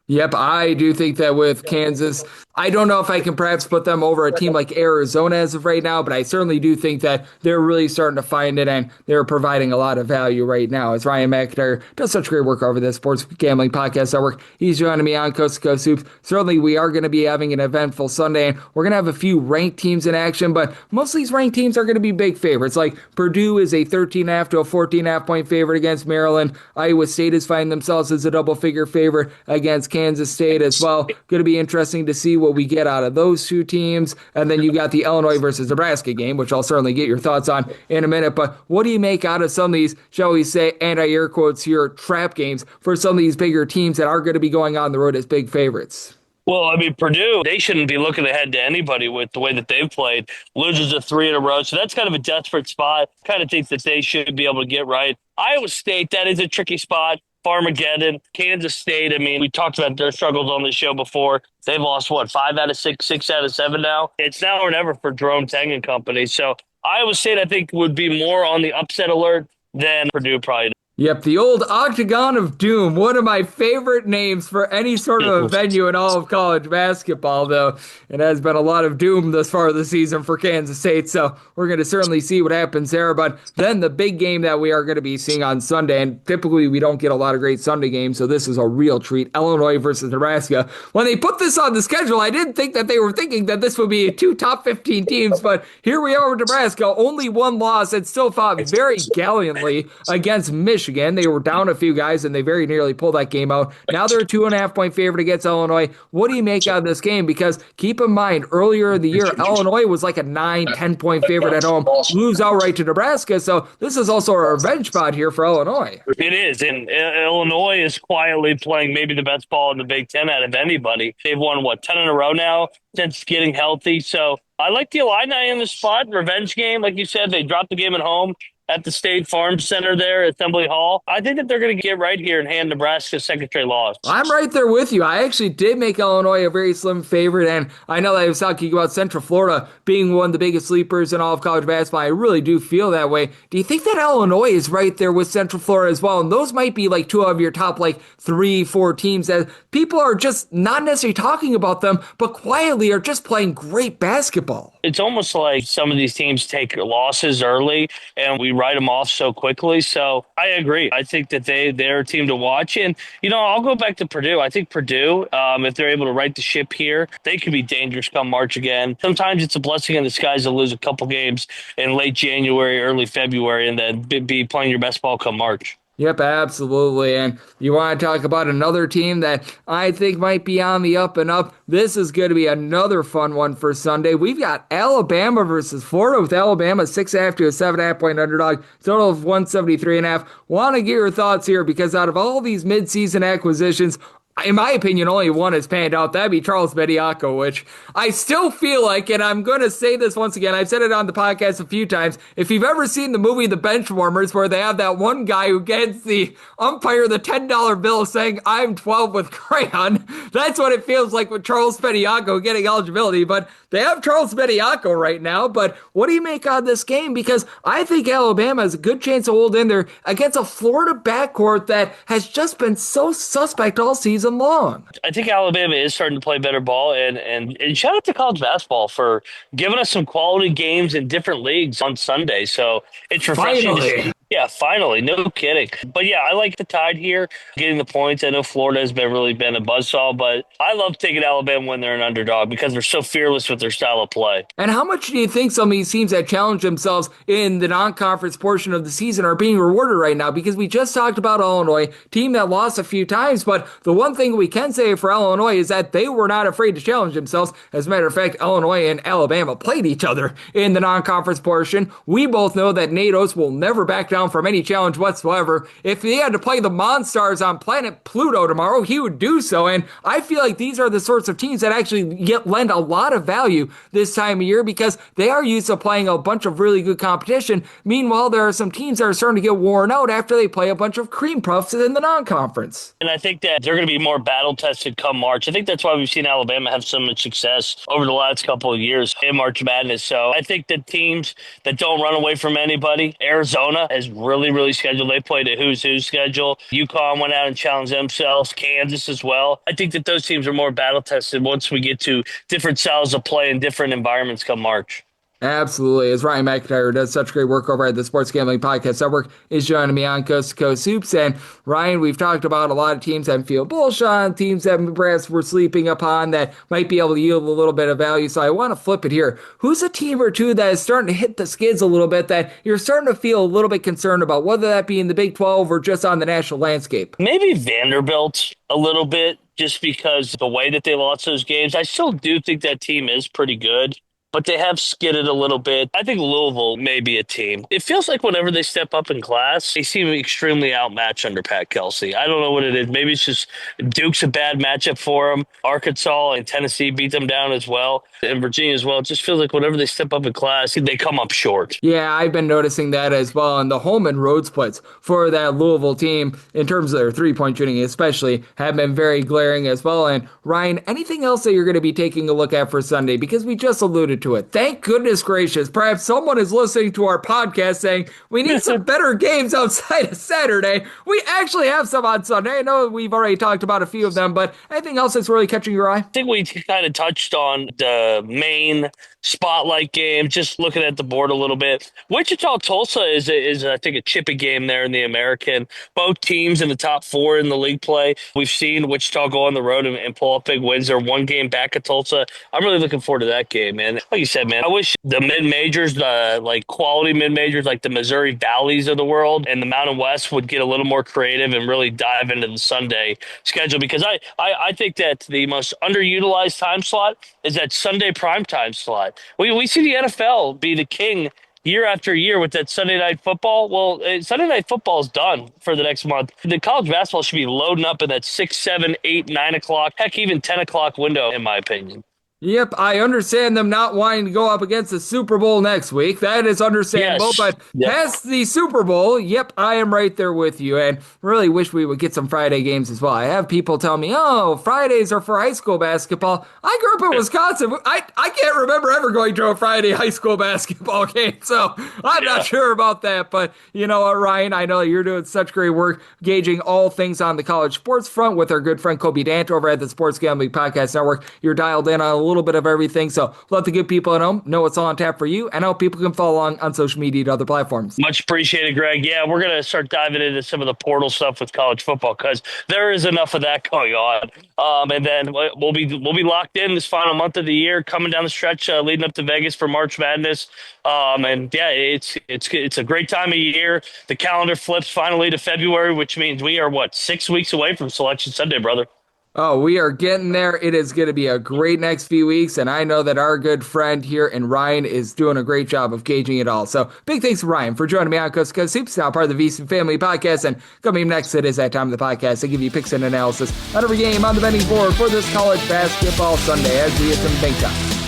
Yep, I do think that with Kansas, I don't know if I can perhaps put them over a team like Arizona as of right now, but I certainly do think that they're really starting to find it, and they're providing a lot of value right now. As Ryan McIntyre does such great work over the Sports Gambling Podcast Network, he's joining me on Coast to Coast Hoops. Certainly, we are going to be having an eventful Sunday, and we're going to have a few ranked teams in action, but most of these ranked teams are going to be big favorites. Like Purdue is a 13.5 to a 14.5 point favorite against Maryland. Iowa State is finding themselves as a double-figure favorite against Kansas State as well. Going to be interesting to see what we get out of those two teams. And then you got the Illinois versus Nebraska game, which I'll certainly get your thoughts on in a minute. But what do you make out of some of these, shall we say, anti-air quotes here, trap games for some of these bigger teams that are going to be going on the road as big favorites? Well, I mean, Purdue, they shouldn't be looking ahead to anybody with the way that they've played. Losers to 3 in a row. So that's kind of a desperate spot. Kind of think that they should be able to get right. Iowa State, that is a tricky spot. Farmageddon, Kansas State. I mean, we talked about their struggles on the show before. They've lost, 5 out of 6, 6 out of 7 now. It's now or never for Jerome Tang and company. So Iowa State, I think, would be more on the upset alert than Purdue probably. Yep, the old Octagon of Doom, one of my favorite names for any sort of a venue in all of college basketball, though. It has been a lot of doom thus far this season for Kansas State, so we're going to certainly see what happens there. But then the big game that we are going to be seeing on Sunday, and typically we don't get a lot of great Sunday games, so this is a real treat, Illinois versus Nebraska. When they put this on the schedule, I didn't think that they were thinking that this would be 2 top 15 teams, but here we are with Nebraska, only 1 loss, and still fought very gallantly against Michigan. They were down a few guys, and they very nearly pulled that game out. Now they're a 2.5 point favorite against Illinois. What do you make out of this game? Because keep in mind, earlier in the year, Illinois was like a 9-10 point favorite at home, lose outright to Nebraska. So this is also a revenge spot here for Illinois. It is, and Illinois is quietly playing maybe the best ball in the Big Ten out of anybody. They've won, 10 in a row now since getting healthy. So I like the Illini in the spot. Revenge game, like you said, they dropped the game at home at the State Farm Center there at Assembly Hall. I think that they're going to get right here and hand Nebraska second straight loss. I'm right there with you. I actually did make Illinois a very slim favorite, and I know that I was talking about Central Florida being one of the biggest sleepers in all of college basketball. I really do feel that way. Do you think that Illinois is right there with Central Florida as well? And those might be like 2 of your top 3-4 teams that people are just not necessarily talking about them, but quietly are just playing great basketball. It's almost like some of these teams take losses early and we write them off so quickly. So I agree. I think that they're a team to watch. And, I'll go back to Purdue. I think Purdue, if they're able to right the ship here, they could be dangerous come March again. Sometimes it's a blessing in disguise to lose a couple games in late January, early February, and then be playing your best ball come March. Yep, absolutely. And you want to talk about another team that I think might be on the up and up. This is going to be another fun one for Sunday. We've got Alabama versus Florida, with Alabama 6.5 to a 7.5 point underdog, total of 173.5. Want to get your thoughts here, because out of all these midseason acquisitions, in my opinion, only one has panned out. That'd be Charles Bediako, which I still feel like, and I'm going to say this once again, I've said it on the podcast a few times, if you've ever seen the movie The Benchwarmers, where they have that one guy who gets the umpire the $10 bill saying, "I'm 12 with crayon," that's what it feels like with Charles Bediako getting eligibility. But they have Charles Bediako right now. But what do you make of this game? Because I think Alabama has a good chance to hold in there against a Florida backcourt that has just been so suspect all season long. I think Alabama is starting to play better ball, and shout out to college basketball for giving us some quality games in different leagues on Sunday. So it's refreshing to see. Yeah, finally. No kidding. But yeah, I like the Tide here, getting the points. I know Florida has really been a buzzsaw, but I love taking Alabama when they're an underdog because they're so fearless with their style of play. And how much do you think some of these teams that challenge themselves in the non-conference portion of the season are being rewarded right now? Because we just talked about Illinois, team that lost a few times, but the one thing we can say for Illinois is that they were not afraid to challenge themselves. As a matter of fact, Illinois and Alabama played each other in the non-conference portion. We both know that Nate Oates will never back down down from any challenge whatsoever. If he had to play the Monstars on planet Pluto tomorrow, he would do so. And I feel like these are the sorts of teams that actually lend a lot of value this time of year because they are used to playing a bunch of really good competition. Meanwhile, there are some teams that are starting to get worn out after they play a bunch of cream puffs in the non-conference. And I think that they're going to be more battle-tested come March. I think that's why we've seen Alabama have so much success over the last couple of years in March Madness. So I think that teams that don't run away from anybody, Arizona has really scheduled. They played a who's who schedule. UConn went out and challenged themselves. Kansas as well. I think that those teams are more battle-tested once we get to different styles of play in different environments come March. Absolutely. As Ryan McIntyre does such great work over at the Sports Gambling Podcast Network, is joining me on Coast to Coast Hoops. And Ryan, we've talked about a lot of teams that feel bullish on, teams that perhaps we're sleeping upon that might be able to yield a little bit of value. So I want to flip it here. Who's a team or two that is starting to hit the skids a little bit that you're starting to feel a little bit concerned about, whether that be in the Big 12 or just on the national landscape? Maybe Vanderbilt a little bit, just because the way that they lost those games. I still do think that team is pretty good, but they have skidded a little bit. I think Louisville may be a team. It feels like whenever they step up in class, they seem extremely outmatched under Pat Kelsey. I don't know what it is. Maybe it's just Duke's a bad matchup for them. Arkansas and Tennessee beat them down as well, and Virginia as well. It just feels like whenever they step up in class, they come up short. Yeah, I've been noticing that as well. And the home and road splits for that Louisville team, in terms of their three-point shooting especially, have been very glaring as well. And Ryan, anything else that you're going to be taking a look at for Sunday? Because we just alluded to it. Thank goodness gracious. Perhaps someone is listening to our podcast saying we need some better games outside of Saturday. We actually have some on Sunday. I know we've already talked about a few of them, but anything else that's really catching your eye? I think we kind of touched on the main spotlight game, just looking at the board a little bit. Wichita Tulsa is I think a chippy game there in the American. Both teams in the top four in the league play. We've seen Wichita go on the road and pull up big wins. They're one game back at Tulsa. I'm really looking forward to that game, man. Like you said, man, I wish the mid-majors, like quality mid-majors, like the Missouri Valleys of the world and the Mountain West would get a little more creative and really dive into the Sunday schedule, because I think that the most underutilized time slot is that Sunday primetime slot. We see the NFL be the king year after year with that Sunday Night Football. Well, Sunday Night Football is done for the next month. The college basketball should be loading up in that 6, 7, 8, 9 o'clock, heck, even 10 o'clock window, in my opinion. Yep, I understand them not wanting to go up against the Super Bowl next week. That is understandable, yes. But past the Super Bowl, yep, I am right there with you, and really wish we would get some Friday games as well. I have people tell me, oh, Fridays are for high school basketball. I grew up in Wisconsin. I can't remember ever going to a Friday high school basketball game, so I'm not sure about that. But you know what, Ryan, I know you're doing such great work gauging all things on the college sports front with our good friend Kobe Dant over at the Sports Gambling Podcast Network. You're dialed in on a little bit of everything, so let the good people at home know what's all on tap for you, and how people can follow along on social media and other platforms. Much appreciated, Greg. Yeah, we're going to start diving into some of the portal stuff with college football, because there is enough of that going on. And then we'll be locked in this final month of the year, coming down the stretch, leading up to Vegas for March Madness. And yeah, it's a great time of year. The calendar flips finally to February, which means we are 6 weeks away from Selection Sunday, brother. Oh, we are getting there. It is going to be a great next few weeks, and I know that our good friend here in Ryan is doing a great job of gauging it all. So big thanks to Ryan for joining me on Coast to Coast Hoops, now part of the VC Family Podcast, and coming next, it is that time of the podcast to give you picks and analysis on every game on the betting board for this college basketball Sunday as we get some bank shots.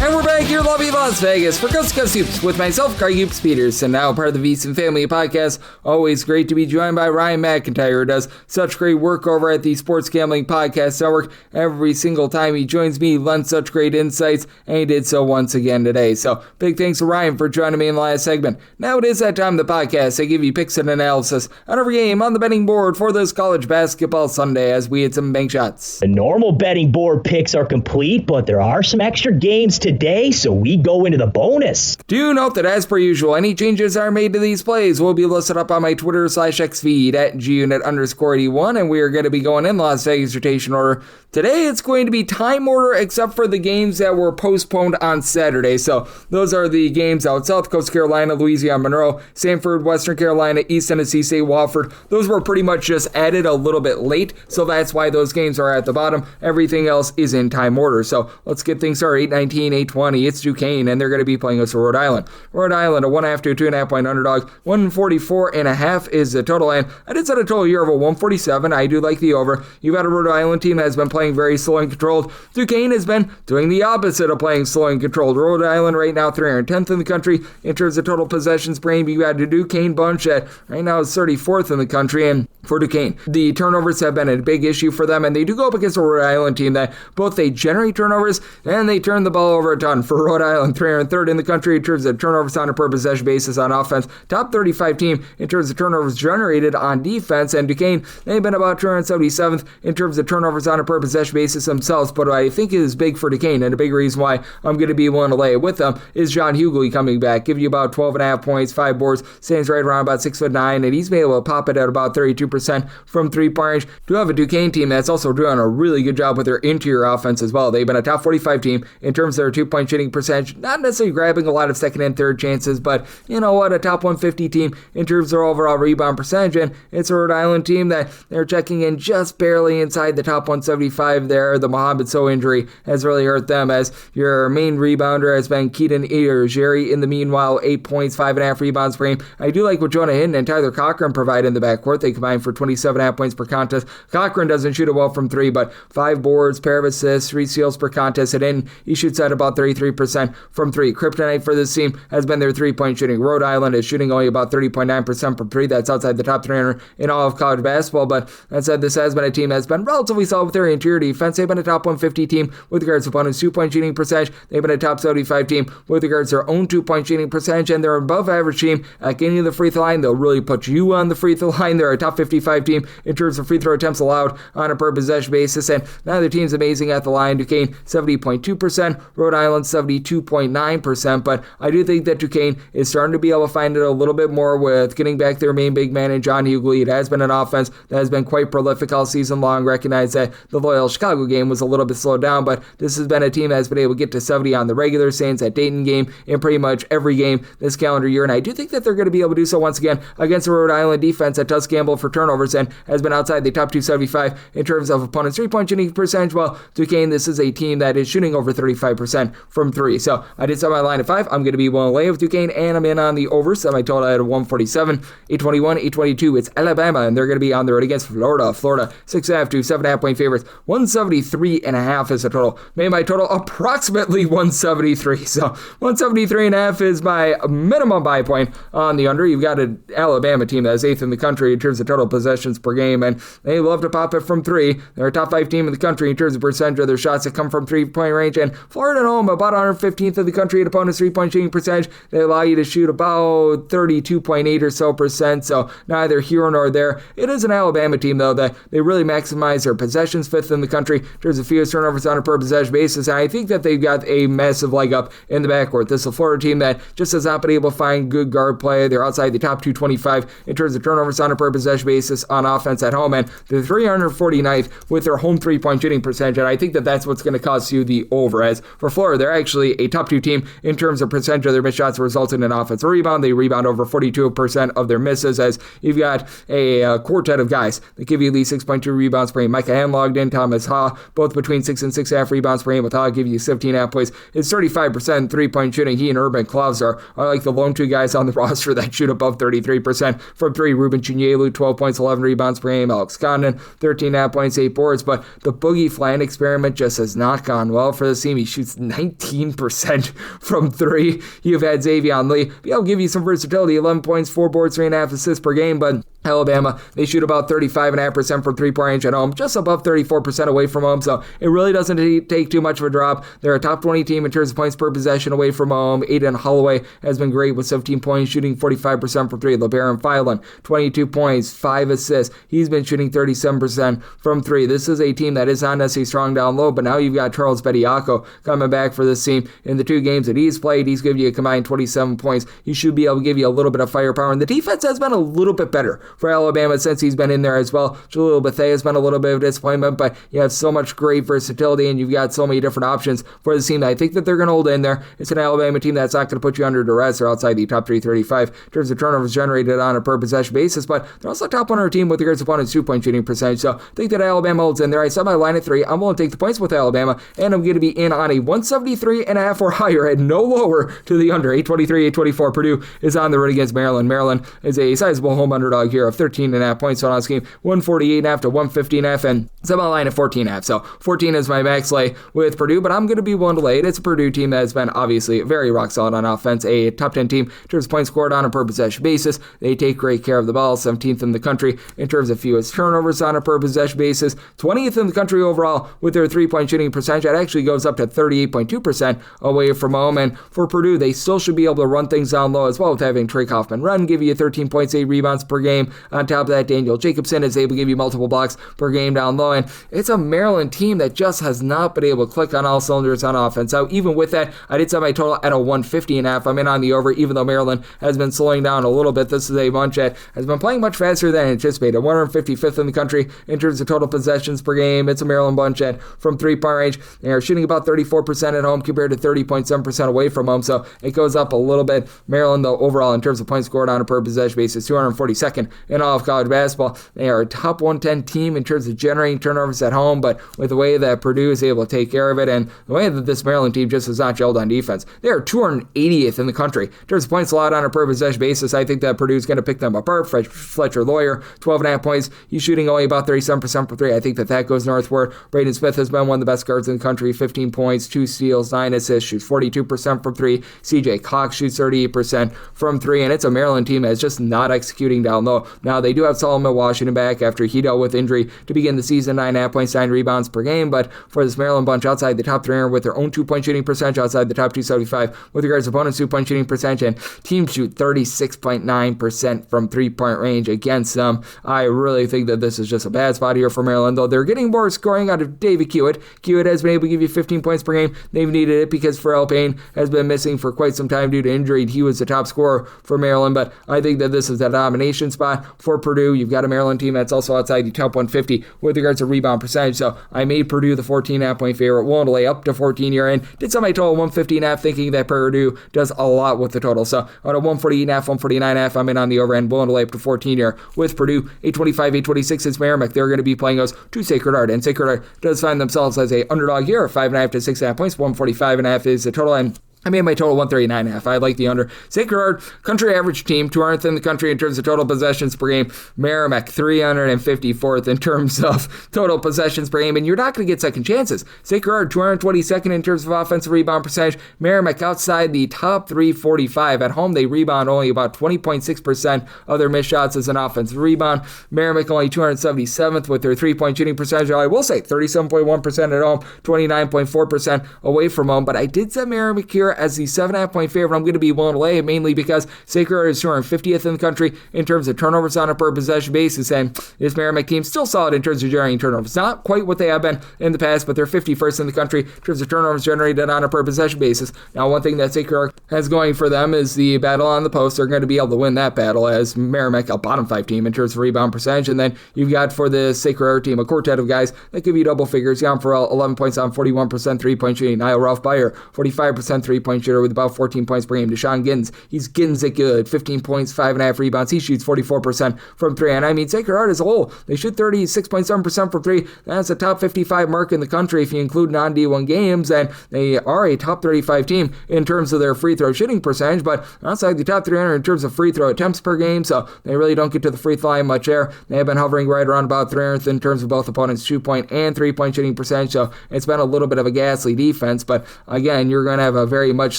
And we're back here in lovely Las Vegas for Coast to Coast Hoops with myself, Craig Hoops Peterson, now part of the VC Family Podcast. Always great to be joined by Ryan McIntyre, who does such great work over at the Sports Gambling Podcast Network. Every single time he joins me, he lends such great insights, and he did so once again today. So big thanks to Ryan for joining me in the last segment. Now it is that time of the podcast. I give you picks and analysis on every game on the betting board for this college basketball Sunday as we hit some bank shots. The normal betting board picks are complete, but there are some extra games today, so we we go into the bonus. Do note that as per usual, any changes are made to these plays will be listed up on my Twitter/X feed at @GUnit_81, and we are going to be going in Las Vegas rotation order. Today it's going to be time order except for the games that were postponed on Saturday. So those are the games out South Coast Carolina, Louisiana, Monroe, Samford, Western Carolina, East Tennessee State, Wofford. Those were pretty much just added a little bit late, so that's why those games are at the bottom. Everything else is in time order. So let's get things started. 8:19, 8:20. It's Duquesne, and they're going to be playing us for Rhode Island. Rhode Island, a 1.5 to 2.5 point underdog. 144.5 is the total, and I did set a total here of a 147. I do like the over. You've got a Rhode Island team that has been playing very slow and controlled. Duquesne has been doing the opposite of playing slow and controlled. Rhode Island right now 310th in the country in terms of total possessions per game. You got a Duquesne bunch that right now is 34th in the country, and for Duquesne, the turnovers have been a big issue for them, and they do go up against a Rhode Island team that both they generate turnovers and they turn the ball over a ton. For Rhode Island, 303rd in the country in terms of turnovers on a per possession basis on offense. Top 35 team in terms of turnovers generated on defense, and Duquesne, they've been about 277th in terms of turnovers on a per possession basis themselves. But what I think is big for Duquesne, and a big reason why I'm going to be willing to lay it with them, is John Hughley coming back. Give you about 12.5 points, 5 boards, stands right around about 6'9", and he's been able to pop it at about 32% from three-point range. Do have a Duquesne team that's also doing a really good job with their interior offense as well. They've been a top 45 team in terms of their two-point shooting percentage, not necessarily grabbing a lot of second and third chances, but you know what, a top 150 team in terms of their overall rebound percentage, and it's a Rhode Island team that they're checking in just barely inside the top 175 there. The Mohamed Sow injury has really hurt them, as your main rebounder has been Keaton Jerry. In the meanwhile, 8 points, 5.5 rebounds per game. I do like what Jonah Hinton and Tyler Cochran provide in the backcourt. They combine for 27.5 points per contest. Cochran doesn't shoot it well from three, but 5 boards, pair of assists, 3 steals per contest, and in he shoots at about 33% from three. Kryptonite for this team has been their three-point shooting. Rhode Island is shooting only about 30.9% from three. That's outside the top 300 in all of college basketball, but that said, this has been a team that's been relatively solid with their interior defense. They've been a top 150 team with regards to opponents' two-point shooting percentage. They've been a top 75 team with regards to their own two-point shooting percentage, and they're an above-average team at getting to the free throw line. They'll really put you on the free throw line. They're a top 55 team in terms of free throw attempts allowed on a per-possession basis, and neither team's amazing at the line. Duquesne, 70.2%. Rhode Island, 72.9%, but I do think that Duquesne is starting to be able to find it a little bit more with getting back their main big man in John Hughley. It has been an offense that has been quite prolific all season long. Recognize that the Loyola Chicago game was a little bit slowed down, but this has been a team that has been able to get to 70 on the regular, Saints at Dayton game in pretty much every game this calendar year, and I do think that they're going to be able to do so once again against the Rhode Island defense that does gamble for turnovers and has been outside the top 275 in terms of opponents' three-point shooting percentage. Well, Duquesne, this is a team that is shooting over 35% from three. So I did set my line at 5. I'm going to be willing to lay with Duquesne, and I'm in on the over. So my total at 147, 821, 822. It's Alabama, and they're going to be on the road against Florida. Florida, 6.5 to 7.5 point favorites. 173.5 is the total. Made my total approximately 173. So 173.5 is my minimum buy point on the under. You've got an Alabama team that is 8th in the country in terms of total possessions per game, and they love to pop it from three. They're a top 5 team in the country in terms of percentage of their shots that come from three-point range, and Florida at home, about 115th in the country in opponents' three-point shooting percentage. They allow you to shoot about 32.8 or so percent, so neither here nor there. It is an Alabama team, though, that they really maximize their possessions, 5th in the country in terms of fewest turnovers on a per possession basis, and I think that they've got a massive leg up in the backcourt. This is a Florida team that just has not been able to find good guard play. They're outside the top 225 in terms of turnovers on a per possession basis on offense at home, and they're 349th with their home three-point shooting percentage, and I think that that's what's going to cost you the over. As for Florida, they're actually a top 2 team in terms of percentage of their missed shots resulting in offensive rebound. They rebound over 42% of their misses, as you've got a quartet of guys that give you at least 6.2 rebounds per game. Micah Ham logged in, Thomas Ha, both between 6 and 6.5 rebounds per game, with Ha giving you 17.5 plays. It's 35% three-point shooting. He and Urban Klaus are like the lone 2 guys on the roster that shoot above 33% from three. Ruben Chinyelu, 12 points, 11 rebounds per game. Alex Condon, 13.5 points, 8 boards, but the Boogie Flan experiment just has not gone well for this team. He shoots 19% from three. You've had Xavion Lee. He'll give you some versatility, 11 points, 4 boards, 3.5 assists per game, but Alabama, they shoot about 35.5% from three-point range at home, just above 34% away from home, so it really doesn't take too much of a drop. They're a top 20 team in terms of points per possession away from home. Aiden Holloway has been great with 17 points, shooting 45% from three. LeBaron Filan, 22 points, 5 5 assists. He's been shooting 37% from 3. This is a team that is not necessarily strong down low, but now you've got Charles Bediako coming back for this team. In the 2 games that he's played, he's given you a combined 27 points. He should be able to give you a little bit of firepower, and the defense has been a little bit better for Alabama since he's been in there as well. Jaleel Bethea has been a little bit of a disappointment, but you have so much great versatility, and you've got so many different options for the team that I think that they're going to hold in there. It's an Alabama team that's not going to put you under duress or outside the top 335 in terms of turnovers generated on a per possession basis, but they're also a top 100 team with regards to opponent's 2-point shooting percentage. So I think that Alabama holds in there. I set my line at 3. I'm willing to take the points with Alabama, and I'm going to be in on a 173.5 or higher and no lower to the under. 823, 824. Purdue is on the road against Maryland. Maryland is a sizable home underdog here of 13.5 points on this game. 148.5 to 115.5, and set my line at 14.5. So 14 is my max lay with Purdue, but I'm going to be willing to lay it. It's a Purdue team that has been obviously very rock solid on offense, a top 10 team in terms of points scored on a per possession basis. They take great care of the ball, 17th in the country in terms of fewest turnovers on a per possession basis, 20th in the country overall with their 3-point shooting percentage. That actually goes up to 38.2% away from home, and for Purdue, they still should be able to run things down low as well with having Trey Kaufman run, give you 13 points, 8 rebounds per game. On top of that, Daniel Jacobson is able to give you multiple blocks per game down low, and it's a Maryland team that just has not been able to click on all cylinders on offense. So even with that, I did set my total at a 150.5. I'm in on the over, even though Maryland has been slowing down a little bit. This is a bunch that has been playing much faster than anticipated. 155th in the country in terms of total possessions per game. It's a Maryland bunch that from 3-point range, they are shooting about 34% at home compared to 30.7% away from home. So it goes up a little bit. Maryland, though, overall in terms of points scored on a per possession basis, 242nd in all of college basketball. They are a top 110 team in terms of generating turnovers at home, but with the way that Purdue is able to take care of it and the way that this Maryland team just has not gelled on defense, they are 280th in the country in terms of points allowed on a per possession basis. I think that Purdue is going to pick them apart. Fletcher Lawyer, 12.5 points. He's shooting only about 37% for 3. I think that goes northward. Braden Smith has been one of the best guards in the country, 15 points, 2 steals, 9 assists, shoots 42% from 3. CJ Cox shoots 38% from 3, and it's a Maryland team that's just not executing down low. Now, they do have Solomon Washington back after he dealt with injury to begin the season, 9.5 points, 9 rebounds per game, but for this Maryland bunch outside the top 300 with their own 2-point shooting percentage, outside the top 275 with regards to opponents' 2-point shooting percentage, and teams shoot 36.9% from 3-point range against them. I really think that this is just a bad spot here for Maryland, though they're getting more scoring out of David Hewitt. Hewitt has been able to give you 15 points per game. They've needed it because Pharrell Payne has been missing for quite some time due to injury. He was the top scorer for Maryland, but I think that this is a domination spot for Purdue. You've got a Maryland team that's also outside the top 150 with regards to rebound percentage, so I made Purdue the 14.5 point favorite, willing to lay up to 14 here, and did some my total 150.5, thinking that Purdue does a lot with the total. So on a 148.5, 149.5, I'm in on the over end, willing to lay up to 14 here with Purdue. 825, 826 is Merrimack. They're going to be playing those to Sacred Heart, and Sacred Heart does find themselves as a underdog here, 5.5 to 6.5 points. 145.5 is the total, and I made my total 139.5. I like the under. Sacred Heart, country average team, 200th in the country in terms of total possessions per game. Merrimack, 354th in terms of total possessions per game, and you're not going to get second chances. Sacred Heart, 222nd in terms of offensive rebound percentage. Merrimack outside the top 345. At home, they rebound only about 20.6% of their missed shots as an offensive rebound. Merrimack only 277th with their 3-point shooting percentage. I will say 37.1% at home, 29.4% away from home, but I did set Merrimack here as the 7.5 point favorite. I'm going to be willing to lay it, mainly because Sacred Heart is 250th in the country in terms of turnovers on a per possession basis, and this Merrimack team still solid in terms of generating turnovers. Not quite what they have been in the past, but they're 51st in the country in terms of turnovers generated on a per possession basis. Now, one thing that Sacred Heart has going for them is the battle on the post. They're going to be able to win that battle as Merrimack, a bottom 5 team in terms of rebound percentage, and then you've got for the Sacred Heart team a quartet of guys that give you double figures. Jan Farrell, 11 points on 41% 3-point shooting. Niall Ralph Byer, 45% 3-point shooter with about 14 points per game. Deshaun Giddens, he's Giddens it good, 15 points, 5.5 rebounds. He shoots 44% from 3. And I mean, Sacred Heart as a whole, they shoot 36.7% from 3. That's a top 55 mark in the country if you include non-D1 games, and they are a top 35 team in terms of their free throw shooting percentage, but outside the top 300 in terms of free throw attempts per game, so they really don't get to the free throw line much there. They have been hovering right around about 300th in terms of both opponents' 2-point and 3-point shooting percentage, so it's been a little bit of a ghastly defense, but again, you're going to have a very very much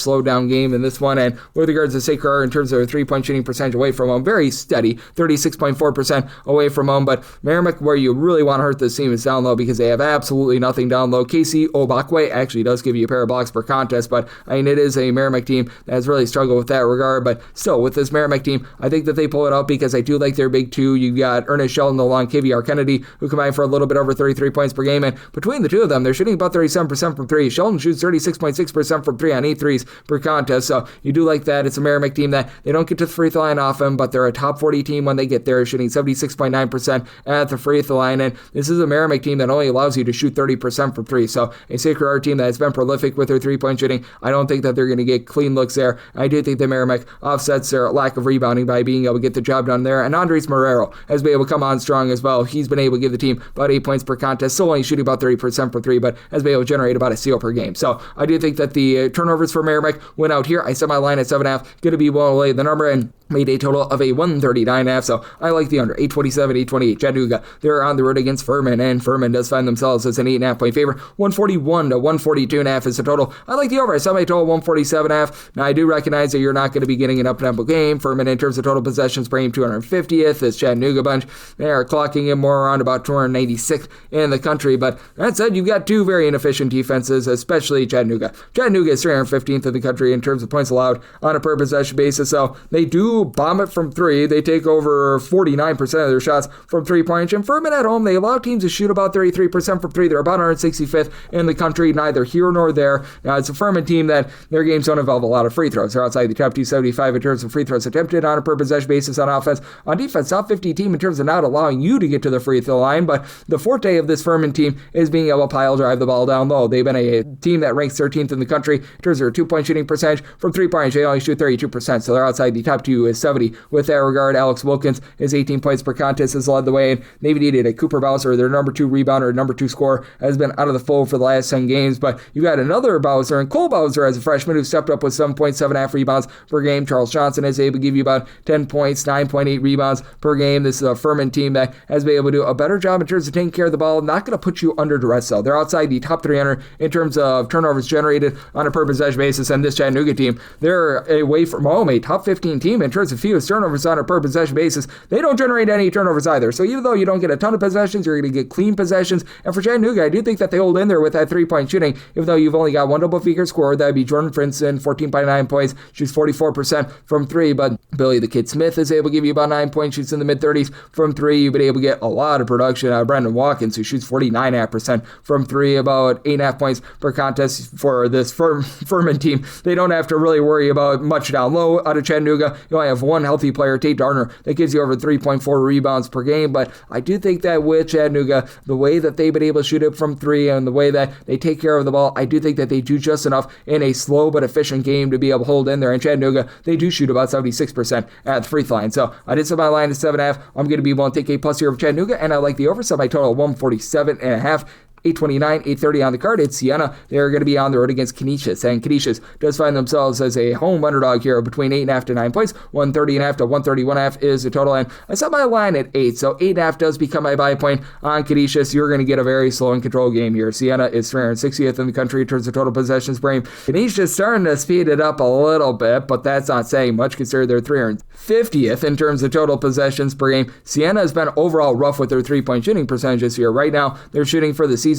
slowed down game in this one. And with regards to St. Croix in terms of their 3-point shooting percentage away from home, very steady, 36.4% away from home. But Merrimack, where you really want to hurt this team, is down low because they have absolutely nothing down low. Casey Obakwe actually does give you a pair of blocks per contest, but I mean, it is a Merrimack team that has really struggled with that regard. But still, with this Merrimack team, I think that they pull it out because I do like their big two. You got Ernest Sheldon along KVR Kennedy, who combined for a little bit over 33 points per game. And between the two of them, they're shooting about 37% from three. Sheldon shoots 36.6% from three on 8 threes per contest. So you do like that. It's a Merrimack team that they don't get to the free throw line often, but they're a top 40 team when they get there, shooting 76.9% at the free throw line. And this is a Merrimack team that only allows you to shoot 30% from three. So a Sacred Heart team that has been prolific with their 3-point shooting. I don't think that they're going to get clean looks there. I do think that Merrimack offsets their lack of rebounding by being able to get the job done there. And Andres Marrero has been able to come on strong as well. He's been able to give the team about 8 points per contest, still only shooting about 30% from three, but has been able to generate about a steal per game. So I do think that the turnovers for Merrimack went out here. I set my line at 7.5. Going to be well lay the number and made a total of a 139.5. So I like the under. 827, 828. Chattanooga, they're on the road against Furman, and Furman does find themselves as an 8.5 point favorite. 141 to 142.5 is the total. I like the over. I set my total 147.5. Now I do recognize that you're not going to be getting an up-tempo game. Furman, in terms of total possessions, bring 250th. This Chattanooga bunch, they are clocking in more around about 296th in the country. But that said, you've got two very inefficient defenses, especially Chattanooga. Chattanooga is 315th in the country in terms of points allowed on a per possession basis. So they do bomb it from three. They take over 49% of their shots from three-point. And Furman at home, they allow teams to shoot about 33% from three. They're about 165th in the country, neither here nor there. Now, it's a Furman team that their games don't involve a lot of free throws. They're outside the top 275 in terms of free throws attempted on a per possession basis on offense. On defense, top 50 team in terms of not allowing you to get to the free throw line. But the forte of this Furman team is being able to pile drive the ball down low. They've been a team that ranks 13th in the country in terms of their 2-point shooting percentage. From 3-point, they only shoot 32%, so they're outside the top 270. With that regard, Alex Wilkins, his 18 points per contest, has led the way, and they've needed a Cooper Bowser, their number 2 rebounder, number 2 scorer, has been out of the fold for the last 10 games. But you got another Bowser, and Cole Bowser as a freshman who stepped up with 7.7 rebounds per game. Charles Johnson is able to give you about 10 points, 9.8 rebounds per game. This is a Furman team that has been able to do a better job in terms of taking care of the ball. Not going to put you under duress, though. They're outside the top 300 in terms of turnovers generated on a per possession basis, and this Chattanooga team, they're away from home, a top 15 team in terms of fewest turnovers on a per possession basis. They don't generate any turnovers either. So even though you don't get a ton of possessions, you're going to get clean possessions. And for Chattanooga, I do think that they hold in there with that 3-point shooting, even though you've only got one double figure scorer. That would be Jordan Princeton, 14.9 points, shoots 44% from three. But Billy the Kid Smith is able to give you about 9 points, shoots in the mid-30s from three. You've been able to get a lot of production out of Brendan Watkins, who shoots 49.5% from three, about 8.5 points per contest for this Furman team. They don't have to really worry about much down low out of Chattanooga. You only have one healthy player, Tate Darner, that gives you over 3.4 rebounds per game. But I do think that with Chattanooga, the way that they've been able to shoot it from three and the way that they take care of the ball, I do think that they do just enough in a slow but efficient game to be able to hold in there. In Chattanooga, they do shoot about 76% at the free throw line. So I did set my line at 7.5. I'm going to be willing to take a plus here of Chattanooga, and I like the over, so my total 147.5. 829, 830 on the card. It's Siena. They're going to be on the road against Canisius, and Canisius does find themselves as a home underdog here between 8.5 to 9 points. 130.5 to 131.5 is the total, and I set my line at 8, so 8.5 does become my buy point on Canisius. You're going to get a very slow and controlled game here. Siena is 360th in the country in terms of total possessions per game. Canisius starting to speed it up a little bit, but that's not saying much considering they're 350th in terms of total possessions per game. Siena has been overall rough with their 3-point shooting percentages here. Right now, they're shooting for the season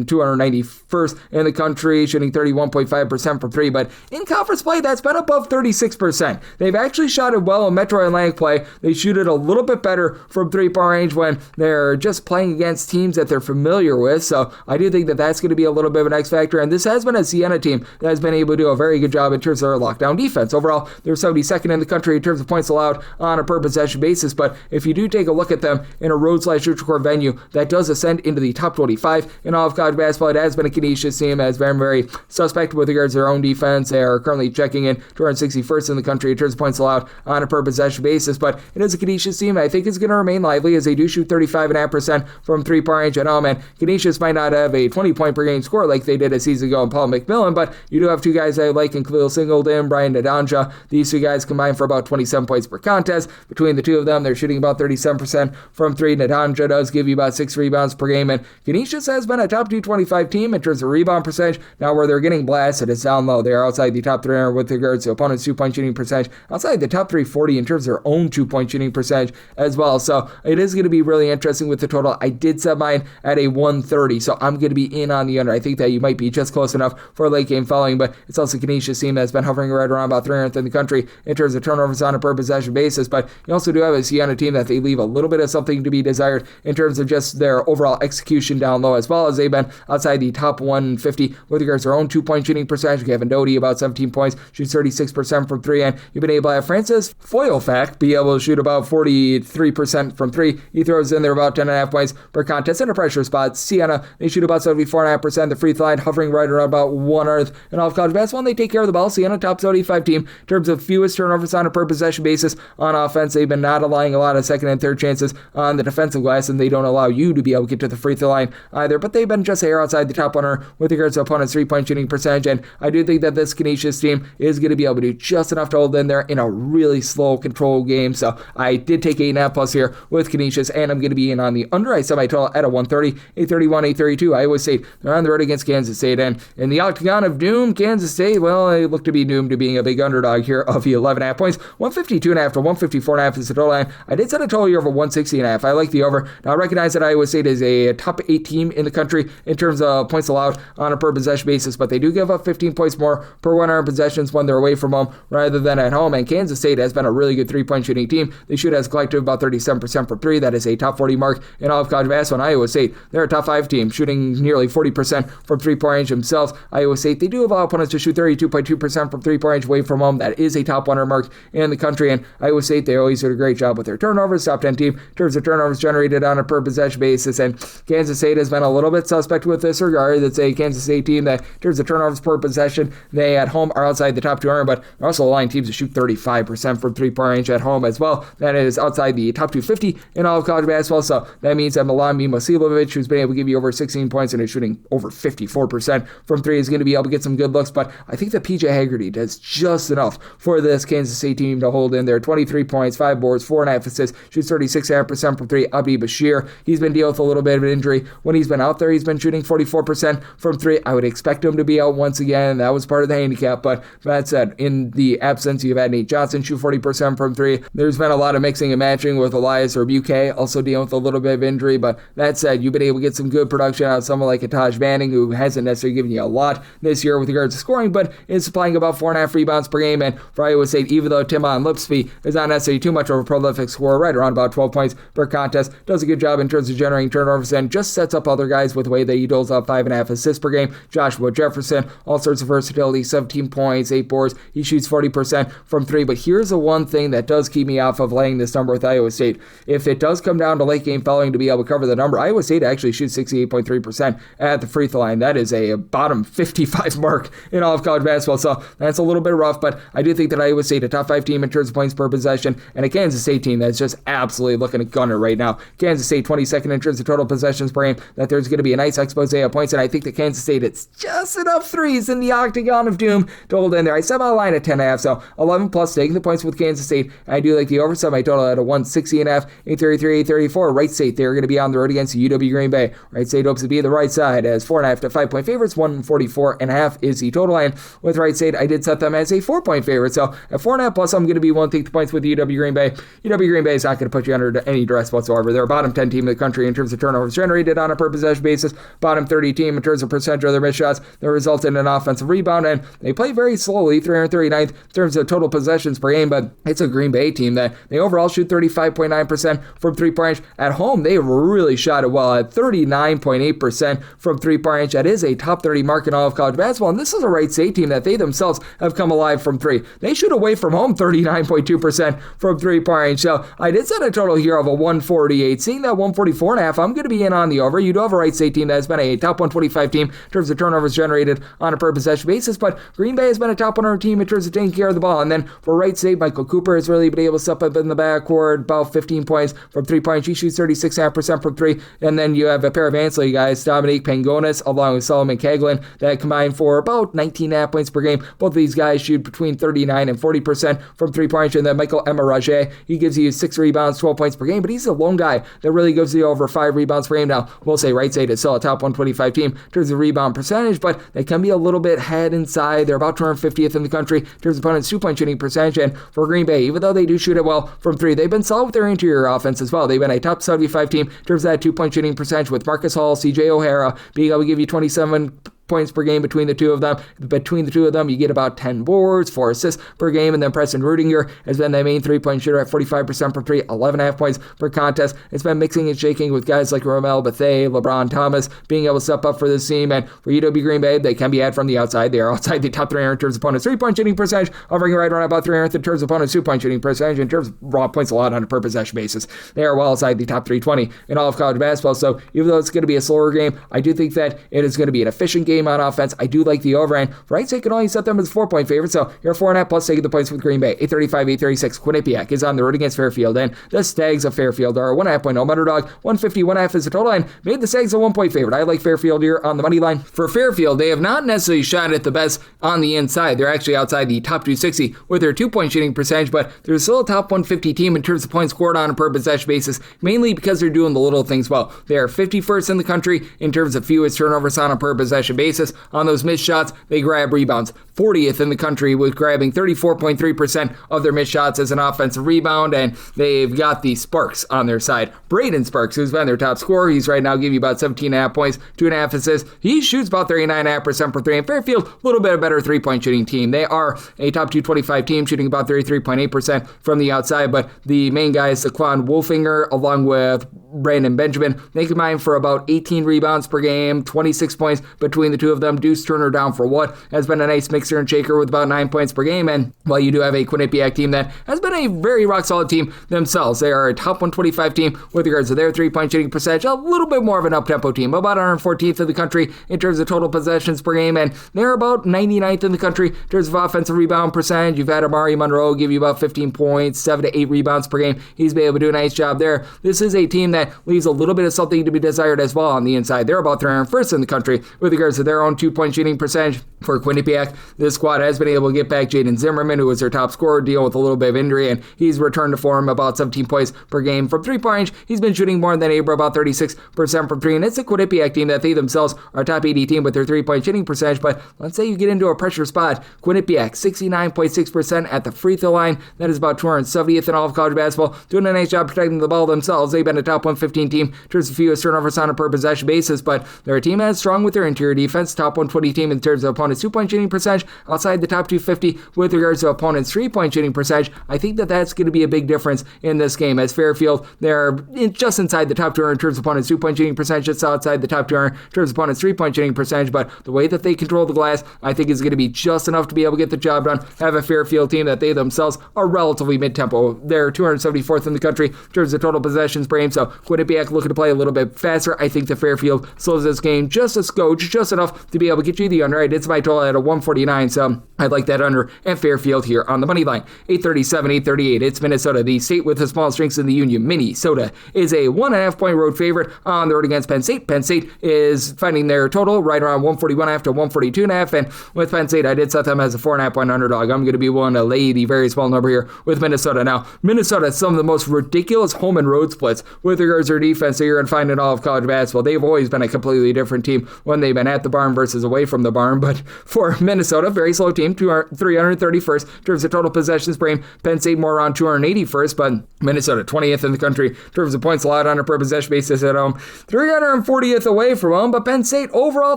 291st in the country, shooting 31.5% from three, but in conference play, that's been above 36%. They've actually shot it well in Metro Atlantic play. They shoot it a little bit better from 3-point range when they're just playing against teams that they're familiar with, so I do think that that's going to be a little bit of an X factor, and this has been a Siena team that has been able to do a very good job in terms of their lockdown defense. Overall, they're 72nd in the country in terms of points allowed on a per possession basis, but if you do take a look at them in a road/neutral venue, that does ascend into the top 25 in all of college basketball. It has been a Canisius team that has been very suspect with regards to their own defense. They are currently checking in 261st in the country in terms of points allowed on a per possession basis, but it is a Canisius team I think is going to remain lively as they do shoot 35.5% from 3-point range at home, and Canisius might not have a 20-point per game score like they did a season ago in Paul McMillan, but you do have two guys I like in Khalil Singleton, Brian Nadanja. These two guys combined for about 27 points per contest. Between the two of them, they're shooting about 37% from three. Nadanja does give you about 6 rebounds per game, and Canisius has been a top 225 team in terms of rebound percentage. Now, where they're getting blasted, it's down low. They are outside the top 300 with regards to opponents' 2-point shooting percentage, outside the top 340 in terms of their own 2-point shooting percentage as well. So it is going to be really interesting with the total. I did set mine at a 130, so I'm going to be in on the under. I think that you might be just close enough for a late game following, but it's also Canisius team that's been hovering right around about 300th in the country in terms of turnovers on a per possession basis. But you also do have a Siena team that they leave a little bit of something to be desired in terms of just their overall execution down low, as well as they've been outside the top 150 with regards to their own 2-point shooting percentage. Kevin Doty about 17 points, shoots 36% from 3, and you've been able to have Francis Foylefack be able to shoot about 43% from 3. He throws in there about 10.5 points per contest in a pressure spot. Siena, they shoot about 74.5%. The free throw line hovering right around about 1/3 in all of college basketball, and they take care of the ball. Siena, top 75 team in terms of fewest turnovers on a per possession basis on offense. They've been not allowing a lot of second and third chances on the defensive glass, and they don't allow you to be able to get to the free throw line either. But they've been just a hair outside the top 100 with regards to opponents' 3-point shooting percentage, and I do think that this Canisius team is going to be able to do just enough to hold in there in a really slow, controlled game. So I did take 8.5 plus here with Canisius, and I'm going to be in on the under. I set my total at a 130, 831, 832. Iowa State, they're on the road against Kansas State, and in the octagon of doom, Kansas State, well, they look to be doomed to being a big underdog here of the 11.5 points. 152.5 to 154.5 is the total line. I did set a total here of a 160.5. I like the over. Now, I recognize that Iowa State is a top 8 team in the country in terms of points allowed on a per possession basis, but they do give up 15 points more per 100 possessions when they're away from home rather than at home, and Kansas State has been a really good 3-point shooting team. They shoot as a collective about 37% from 3. That is a top 40 mark in all of college basketball. And Iowa State, they're a top 5 team, shooting nearly 40% from 3-point range themselves. Iowa State, they do allow opponents to shoot 32.2% from 3-point range away from home. That is a top 100 mark in the country, and Iowa State, they always do a great job with their turnovers. Top 10 team in terms of turnovers generated on a per possession basis, and Kansas State has been a little bit suspect with this regard. It's a Kansas State team that, in terms of turnovers per possession, they at home are outside the top 200, but they're also allowing teams to shoot 35% from 3-point range at home as well. That is outside the top 250 in all of college basketball, so that means that Milan Mimosilovic, who's been able to give you over 16 points and is shooting over 54% from 3, is going to be able to get some good looks, but I think that PJ Haggerty does just enough for this Kansas State team to hold in there. 23 points, 5 boards, 4.5 assists, shoots 36.5% from 3. Abdi Bashir, he's been dealing with a little bit of an injury. When he's been out there, he's been shooting 44% from 3. I would expect him to be out once again. That was part of the handicap, but that said, in the absence, you've had Nate Johnson shoot 40% from 3. There's been a lot of mixing and matching with Elias or UK, also dealing with a little bit of injury, but that said, you've been able to get some good production out of someone like Taj Manning, who hasn't necessarily given you a lot this year with regards to scoring, but is supplying about 4.5 rebounds per game. And for Iowa State, even though Timon Lipsby is not necessarily too much of a prolific scorer, right around about 12 points per contest, does a good job in terms of generating turnovers and just sets up other guys with the way that he doles out 5.5 assists per game. Joshua Jefferson, all sorts of versatility, 17 points, 8 boards. He shoots 40% from 3. But here's the one thing that does keep me off of laying this number with Iowa State. If it does come down to late game following to be able to cover the number, Iowa State actually shoots 68.3% at the free throw line. That is a bottom 55 mark in all of college basketball, so that's a little bit rough, but I do think that Iowa State, a top 5 team in terms of points per possession, and a Kansas State team that's just absolutely looking at gunner right now. Kansas State 22nd in terms of total possessions per game, that there's going to be a nice expose of points, and I think that Kansas State, it's just enough threes in the octagon of doom to hold in there. I set my line at 10.5, so 11 plus, taking the points with Kansas State. I do like the over, set my total at a 160.5, 833, 834. Wright State, they're going to be on the road against UW Green Bay. Wright State hopes to be the right side as 4.5 to 5-point favorites. 144.5 is the total line. With Wright State, I did set them as a 4-point favorite, so at 4.5 plus, I'm going to be willing to take the points with UW Green Bay. UW Green Bay is not going to put you under any duress whatsoever. They're a bottom 10 team in the country in terms of turnovers generated on a per possession basis, bottom 30 team in terms of percentage of their missed shots that result in an offensive rebound, and they play very slowly, 339th in terms of total possessions per game, but it's a Green Bay team that they overall shoot 35.9% from 3-point range. At home, they really shot it well at 39.8% from 3-point range. That is a top 30 mark in all of college basketball, and this is a Wright State team that they themselves have come alive from 3. They shoot away from home 39.2% from 3-point range, so I did set a total here of a 148. Seeing that 144.5, I'm going to be in on the over. You do have a Wright State team that has been a top 125 team in terms of turnovers generated on a per possession basis, but Green Bay has been a top 100 team in terms of taking care of the ball. And then for Wright State, Michael Cooper has really been able to step up in the backcourt, about 15 points from 3-point. He shoots 36.5% from 3. And then you have a pair of ancillary guys, Dominique Pangonis along with Solomon Caglin, that combine for about 19.5 points per game. Both of these guys shoot between 39 and 40% from 3-point. And then Michael Emerage, he gives you 6 rebounds, 12 points per game, but he's a lone guy that really gives you over 5 rebounds per game. Now, we'll say Wright State State is still a top 125 team in terms of rebound percentage, but they can be a little bit head inside. They're about 250th in the country in terms of opponents' two-point shooting percentage. And for Green Bay, even though they do shoot it well from three, they've been solid with their interior offense as well. They've been a top 75 team in terms of that two-point shooting percentage, with Marcus Hall, CJ O'Hara being able to give you 27 points per game between the two of them. Between the two of them, you get about 10 boards, 4 assists per game, and then Preston Rudinger has been the main three-point shooter at 45% from three, 11.5 points per contest. It's been mixing and shaking with guys like Romel Bethea, LeBron Thomas being able to step up for this team, and for UW Green Bay, they can be had from the outside. They are outside the top 300 in terms of opponents' three-point shooting percentage, hovering right around about 300th in terms of opponents' two-point shooting percentage. In terms of raw points allowed on a per possession basis, they are well outside the top 320 in all of college basketball. So even though it's going to be a slower game, I do think that it is going to be an efficient game on offense. I do like the over, and Wright St can only set them as a 4-point favorite, so you're 4.5 plus taking the points with Green Bay. 835-836. Quinnipiac is on the road against Fairfield, and the Stags of Fairfield are a 1.5 point home underdog. 150.5 is the total, and made the Stags a 1-point favorite. I like Fairfield here on the money line. For Fairfield, they have not necessarily shot at the best on the inside. They're actually outside the top 260 with their two-point shooting percentage, but they're still a top 150 team in terms of points scored on a per possession basis, mainly because they're doing the little things well. They are 51st in the country in terms of fewest turnovers on a per possession basis. On those missed shots, they grab rebounds. 40th in the country with grabbing 34.3% of their missed shots as an offensive rebound, and they've got the Sparks on their side. Braden Sparks, who's been their top scorer, he's right now giving you about 17.5 points, 2.5 assists. He shoots about 39.5% for three, and Fairfield, a little bit of better three-point shooting team. They are a top 225 team, shooting about 33.8% from the outside, but the main guy is Saquon Wolfinger, along with Brandon Benjamin. They combine for about 18 rebounds per game, 26 points between the two of them. Deuce Turner down for what has been a nice mixer and shaker with about 9 points per game. And while you do have a Quinnipiac team that has been a very rock-solid team themselves, they are a top 125 team with regards to their three-point shooting percentage, a little bit more of an up-tempo team, about 114th in the country in terms of total possessions per game, and they're about 99th in the country in terms of offensive rebound percentage. You've had Amari Monroe give you about 15 points, 7 to 8 rebounds per game. He's been able to do a nice job there. This is a team that leaves a little bit of something to be desired as well on the inside. They're about 301st in the country with regards to their own two-point shooting percentage. For Quinnipiac, this squad has been able to get back Jaden Zimmerman, who was their top scorer, dealing with a little bit of injury, and he's returned to form, about 17 points per game from three-point range. He's been shooting more than Abra, about 36% from three, and it's a Quinnipiac team that they themselves are a top 80 team with their three-point shooting percentage, but let's say you get into a pressure spot. Quinnipiac, 69.6% at the free throw line. That is about 270th in all of college basketball, doing a nice job protecting the ball themselves. They've been a top 115 team in terms of fewest turnovers on a per possession basis, but they're a team that's strong with their interior defense, top 120 team in terms of opponents' two-point shooting percentage, outside the top 250 with regards to opponents' three-point shooting percentage. I think that that's going to be a big difference in this game, as Fairfield, they're just inside the top 200 in terms of opponents' two-point shooting percentage, just outside the top 200 in terms of opponents' three-point shooting percentage, but the way that they control the glass, I think is going to be just enough to be able to get the job done. Have a Fairfield team that they themselves are relatively mid-tempo. They're 274th in the country in terms of total possessions per game, so Quinnipiac looking to play a little bit faster. I think the Fairfield slows this game just a scotch, just enough to be able to get you the under. It's my total at a 149, so I'd like that under and Fairfield here on the money line. 837, 838. It's Minnesota, the state with the smallest strengths in the union. Minnesota is a 1.5 point road favorite on the road against Penn State. Penn State is finding their total right around 141.5 to 142.5, and with Penn State, I did set them as a 4.5 point underdog. I'm going to be willing to lay the very small number here with Minnesota. Now, Minnesota has some of the most ridiculous home and road splits with regards to their defense that you're going to find in all of college basketball. They've always been a completely different team when they've been at the barn versus away from the barn, but for Minnesota, very slow team, 331st in terms of total possessions per game. Penn State more around 281st, but Minnesota 20th in the country in terms of points allowed on a per possession basis at home, 340th away from home, but Penn State overall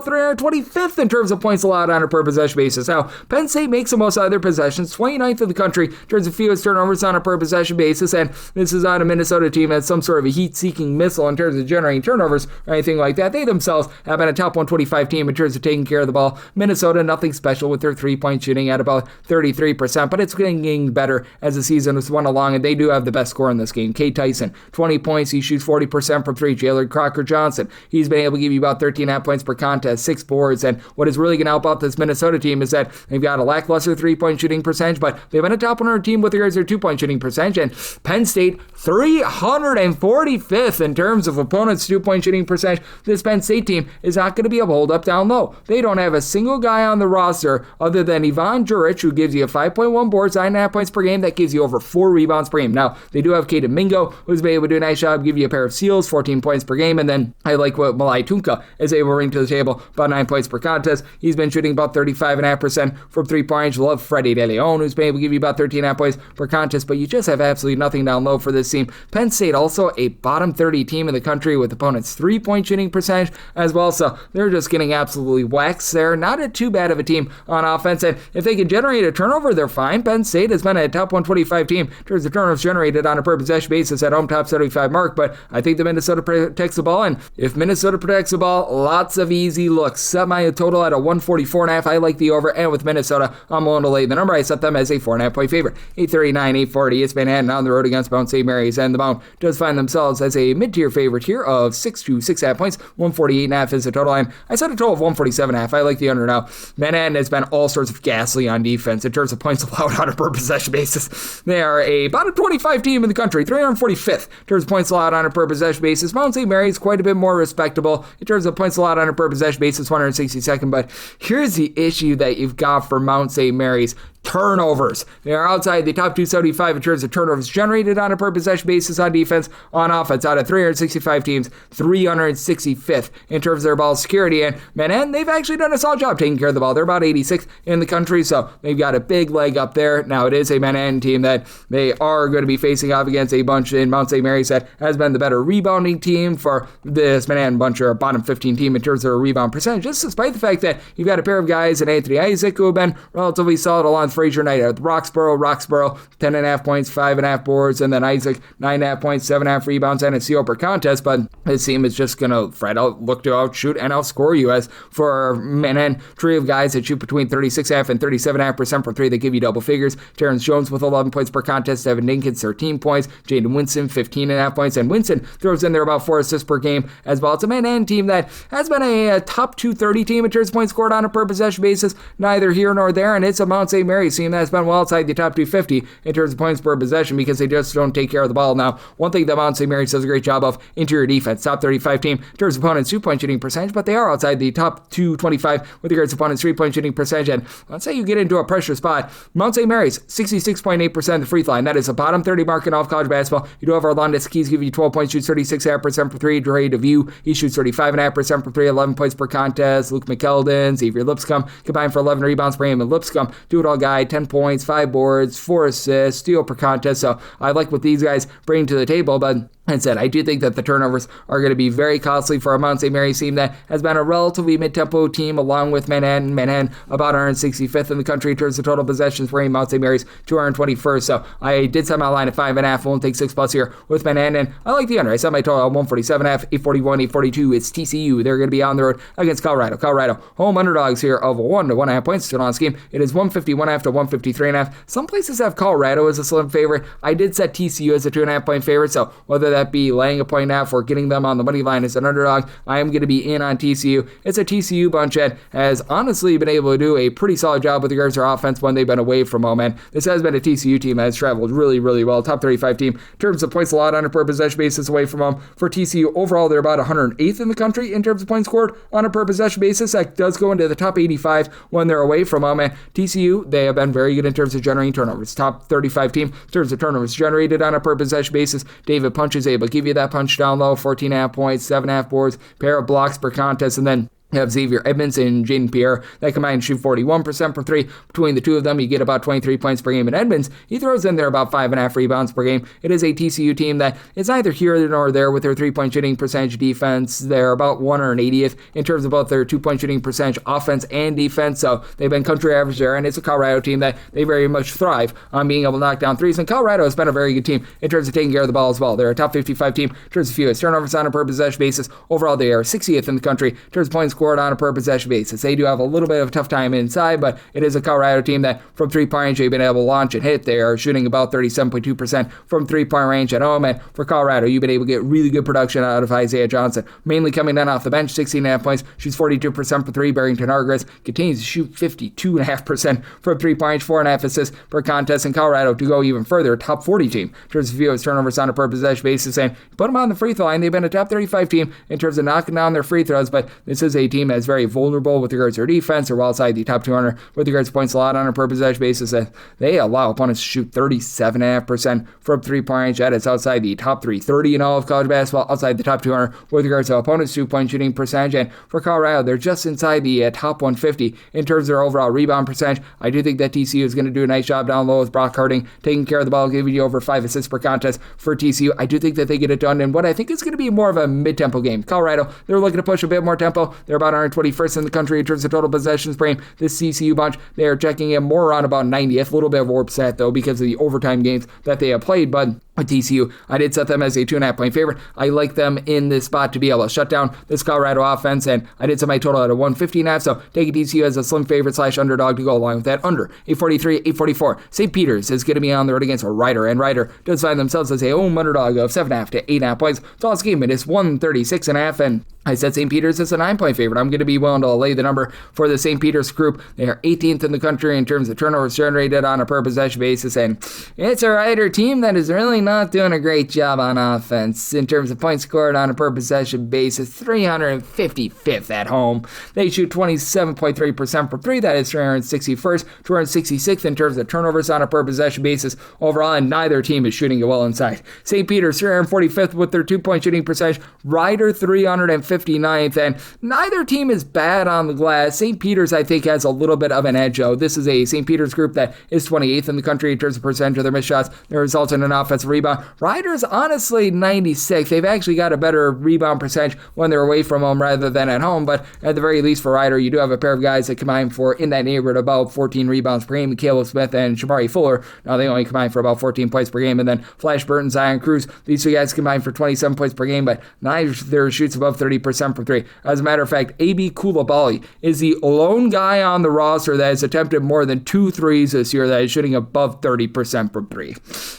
325th in terms of points allowed on a per possession basis. Now, Penn State makes the most out of their possessions, 29th in the country in terms of fewest turnovers on a per possession basis, and this is not a Minnesota team that's some sort of a heat-seeking missile in terms of generating turnovers or anything like that. They themselves have been a top 125 team in terms of taking care of the ball. Minnesota, nothing special with their three-point shooting at about 33%, but it's getting better as the season has went along, and they do have the best score in this game. Kate Tyson, 20 points. He shoots 40% from three. Jalen Crocker Johnson, he's been able to give you about 13.5 points per contest, 6 boards, and what is really going to help out this Minnesota team is that they've got a lackluster three-point shooting percentage, but they've been a top 100 team with regards to their two-point shooting percentage, and Penn State, 345th 5th in terms of opponents' 2-point shooting percentage. This Penn State team is not going to be able to hold up down low. They don't have a single guy on the roster other than Ivan Juric, who gives you a 5.1 boards, 9.5 points per game. That gives you over 4 rebounds per game. Now, they do have Caden Mingo, who's been able to do a nice job, give you a pair of steals, 14 points per game, and then I like what Malai Tunka is able to bring to the table, about 9 points per contest. He's been shooting about 35.5% from 3-point range. Love Freddie De Leon, who's been able to give you about 13.5 points per contest, but you just have absolutely nothing down low for this team. Penn State also a bottom 30 team in the country with opponents' 3-point shooting percentage as well, so they're just getting absolutely waxed there. Not a too bad of a team on offense, and if they can generate a turnover, they're fine. Penn State has been a top 125 team in terms of turnovers generated on a per possession basis at home, top 75 mark, but I think the Minnesota protects the ball, and if Minnesota protects the ball, lots of easy looks. Set my total at a 144.5. I like the over, and with Minnesota, I'm willing to lay the number. I set them as a 4.5 point favorite. 839, 840. It's Manhattan on the road against Mount St. Mary's, and the Mount does find themselves as a mid-tier favorite here of 6 to 6.5 points. 148.5 is the total line. I set a total of 147.5. I like the under now. Manhattan has been all sorts of ghastly on defense in terms of points allowed on a per possession basis. They are a bottom 25 team in the country, 345th in terms of points allowed on a per possession basis. Mount St. Mary's quite a bit more respectable in terms of points allowed on a per possession basis, 162nd. But here's the issue that you've got for Mount St. Mary's. Turnovers. They are outside the top 275 in terms of turnovers generated on a per possession basis on defense. On offense, out of 365 teams, 365th in terms of their ball security. And Manhattan, they've actually done a solid job taking care of the ball. They're about 86th in the country, so they've got a big leg up there. Now, it is a Manhattan team that they are going to be facing off against a bunch in Mount St. Mary's that has been the better rebounding team for this Manhattan bunch, or a bottom 15 team in terms of their rebound percentage, just despite the fact that you've got a pair of guys in Anthony Isaac who have been relatively solid along Frazier Knight at Roxborough, 10.5 points, 5.5 boards, and then Isaac, 9.5 points, 7.5 rebounds, and a steal per contest. But his team is just going to flat out look to outshoot and outscore you. As for Manhattan, three of guys that shoot between 36.5 and 37.5% for three, they give you double figures. Terrence Jones with 11 points per contest, Evan Dinkins, 13 points, Jaden Winston, 15.5 points, and Winston throws in there about 4 assists per game as well. It's a Manhattan team that has been a top 230 team in terms of points scored on a per possession basis, neither here nor there, and it's a Mount St. Mary's team that's been well outside the top 250 in terms of points per possession because they just don't take care of the ball. Now, one thing that Mount St. Mary's does a great job of, interior defense, top 35 team in terms of opponents' 2-point shooting percentage, but they are outside the top 225 with regards to opponents' 3-point shooting percentage. And let's say you get into a pressure spot, Mount St. Mary's, 66.8% the free throw line. That is a bottom 30 mark in all of college basketball. You do have Arlandis Keys give you 12 points, shoots 36.5% for three. Dre DeVue, he shoots 35.5% for three, 11 points per contest. Luke McKeldin, Xavier Lipscomb combined for 11 rebounds per game, and Lipscomb, do-it-all guy, 10 points, 5 boards, 4 assists, steal per contest. So I like what these guys bring to the table, but and said, I do think that the turnovers are going to be very costly for a Mount St. Mary's team that has been a relatively mid-tempo team along with Manhattan. Manhattan about 165th in the country in terms of total possessions per game. Mount St. Mary's 221st. So I did set my line at 5.5. Won't take 6+ here with Manhattan. And I like the under. I set my total at 147.5, 841, 842. It's TCU. They're going to be on the road against Colorado. Colorado home underdogs here of 1 to 1.5 points. Still on scheme. It is 151.5 to 153.5. Some places have Colorado as a slim favorite. I did set TCU as a 2.5 point favorite. So whether that be laying a point half or getting them on the money line as an underdog, I am going to be in on TCU. It's a TCU bunch that has honestly been able to do a pretty solid job with regards to their offense when they've been away from home. And this has been a TCU team that has traveled really, really well. Top 35 team in terms of points allowed on a per possession basis away from home. For TCU, overall, they're about 108th in the country in terms of points scored on a per possession basis. That does go into the top 85 when they're away from home. And TCU, they have been very good in terms of generating turnovers. Top 35 team in terms of turnovers generated on a per possession basis. David Punch is able to give you that punch down low, 14.5 points, 7.5 boards, pair of blocks per contest, and then you have Xavier Edmonds and Jaden Pierre. That combined shoot 41% for three. Between the two of them, you get about 23 points per game. And Edmonds, he throws in there about 5.5 rebounds per game. It is a TCU team that is neither here nor there with their 3-point shooting percentage defense. They're about 180th in terms of both their 2-point shooting percentage offense and defense. So they've been country average there. And it's a Colorado team that they very much thrive on being able to knock down threes. And Colorado has been a very good team in terms of taking care of the ball as well. They're a top 55 team in terms of fewest turnovers on a per possession basis. Overall, they are 60th in the country in terms of points scored on a per possession basis. They do have a little bit of a tough time inside, but it is a Colorado team that from three-point range they've been able to launch and hit. They are shooting about 37.2% from three-point range at home, and for Colorado, you've been able to get really good production out of Isaiah Johnson, mainly coming in off the bench, 16.5 points, shoots 42% for three. Barrington Argris continues to shoot 52.5% from three-point range, 4.5 assists per contest, in Colorado to go even further, top 40 team in terms of fewest turnovers on a per possession basis, and put them on the free throw line. They've been a top 35 team in terms of knocking down their free throws, but this is a team that's very vulnerable with regards to their defense. They're well outside the top 200 with regards to points allowed on a per possession basis. They allow opponents to shoot 37.5% from three-point range. That is outside the top 330 in all of college basketball, outside the top 200 with regards to opponents' two-point shooting percentage. And for Colorado, they're just inside the top 150 in terms of their overall rebound percentage. I do think that TCU is going to do a nice job down low with Brock Harding taking care of the ball, giving you over 5 assists per contest for TCU. I do think that they get it done in what I think is going to be more of a mid-tempo game. Colorado, they're looking to push a bit more tempo. They're about 121st in the country in terms of total possessions per game. This CCU bunch, they are checking in more around about 90th. A little bit of warp set, though, because of the overtime games that they have played, but with TCU, I did set them as a 2.5 point favorite. I like them in this spot to be able to shut down this Colorado offense, and I did set my total at a 150.5, so taking TCU as a slim favorite / underdog to go along with that. Under 843, 844. St. Peter's is going to be on the road against Rider, and Rider does find themselves as a home underdog of 7.5 to 8.5 points. Toss game, it is 136.5, and I said St. Peter's is a 9-point favorite. I'm going to be willing to lay the number for the St. Peter's group. They are 18th in the country in terms of turnovers generated on a per possession basis, and it's a Rider team that is really not doing a great job on offense in terms of points scored on a per possession basis. 355th at home. They shoot 27.3% from three. That is 361st, 266th in terms of turnovers on a per possession basis overall, and neither team is shooting it well inside. St. Peter's 345th with their 2-point shooting percentage. Rider 359th, and neither team is bad on the glass. St. Peter's, I think, has a little bit of an edge, though. This is a St. Peter's group that is 28th in the country in terms of percentage of their missed shots. That results in an offensive rebound. Rider's honestly 96th. They've actually got a better rebound percentage when they're away from home rather than at home, but at the very least for Rider, you do have a pair of guys that combine for, in that neighborhood, about 14 rebounds per game. Caleb Smith and Shamari Fuller. Now they only combine for about 14 points per game, and then Flash Burton, Zion Cruz. These two guys combine for 27 points per game, but neither shoots above 30% from three. As a matter of fact, A.B. Coulibaly is the lone guy on the roster that has attempted more than 2 threes this year that is shooting above 30% from three.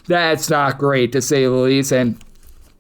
That's not great, to say the least, and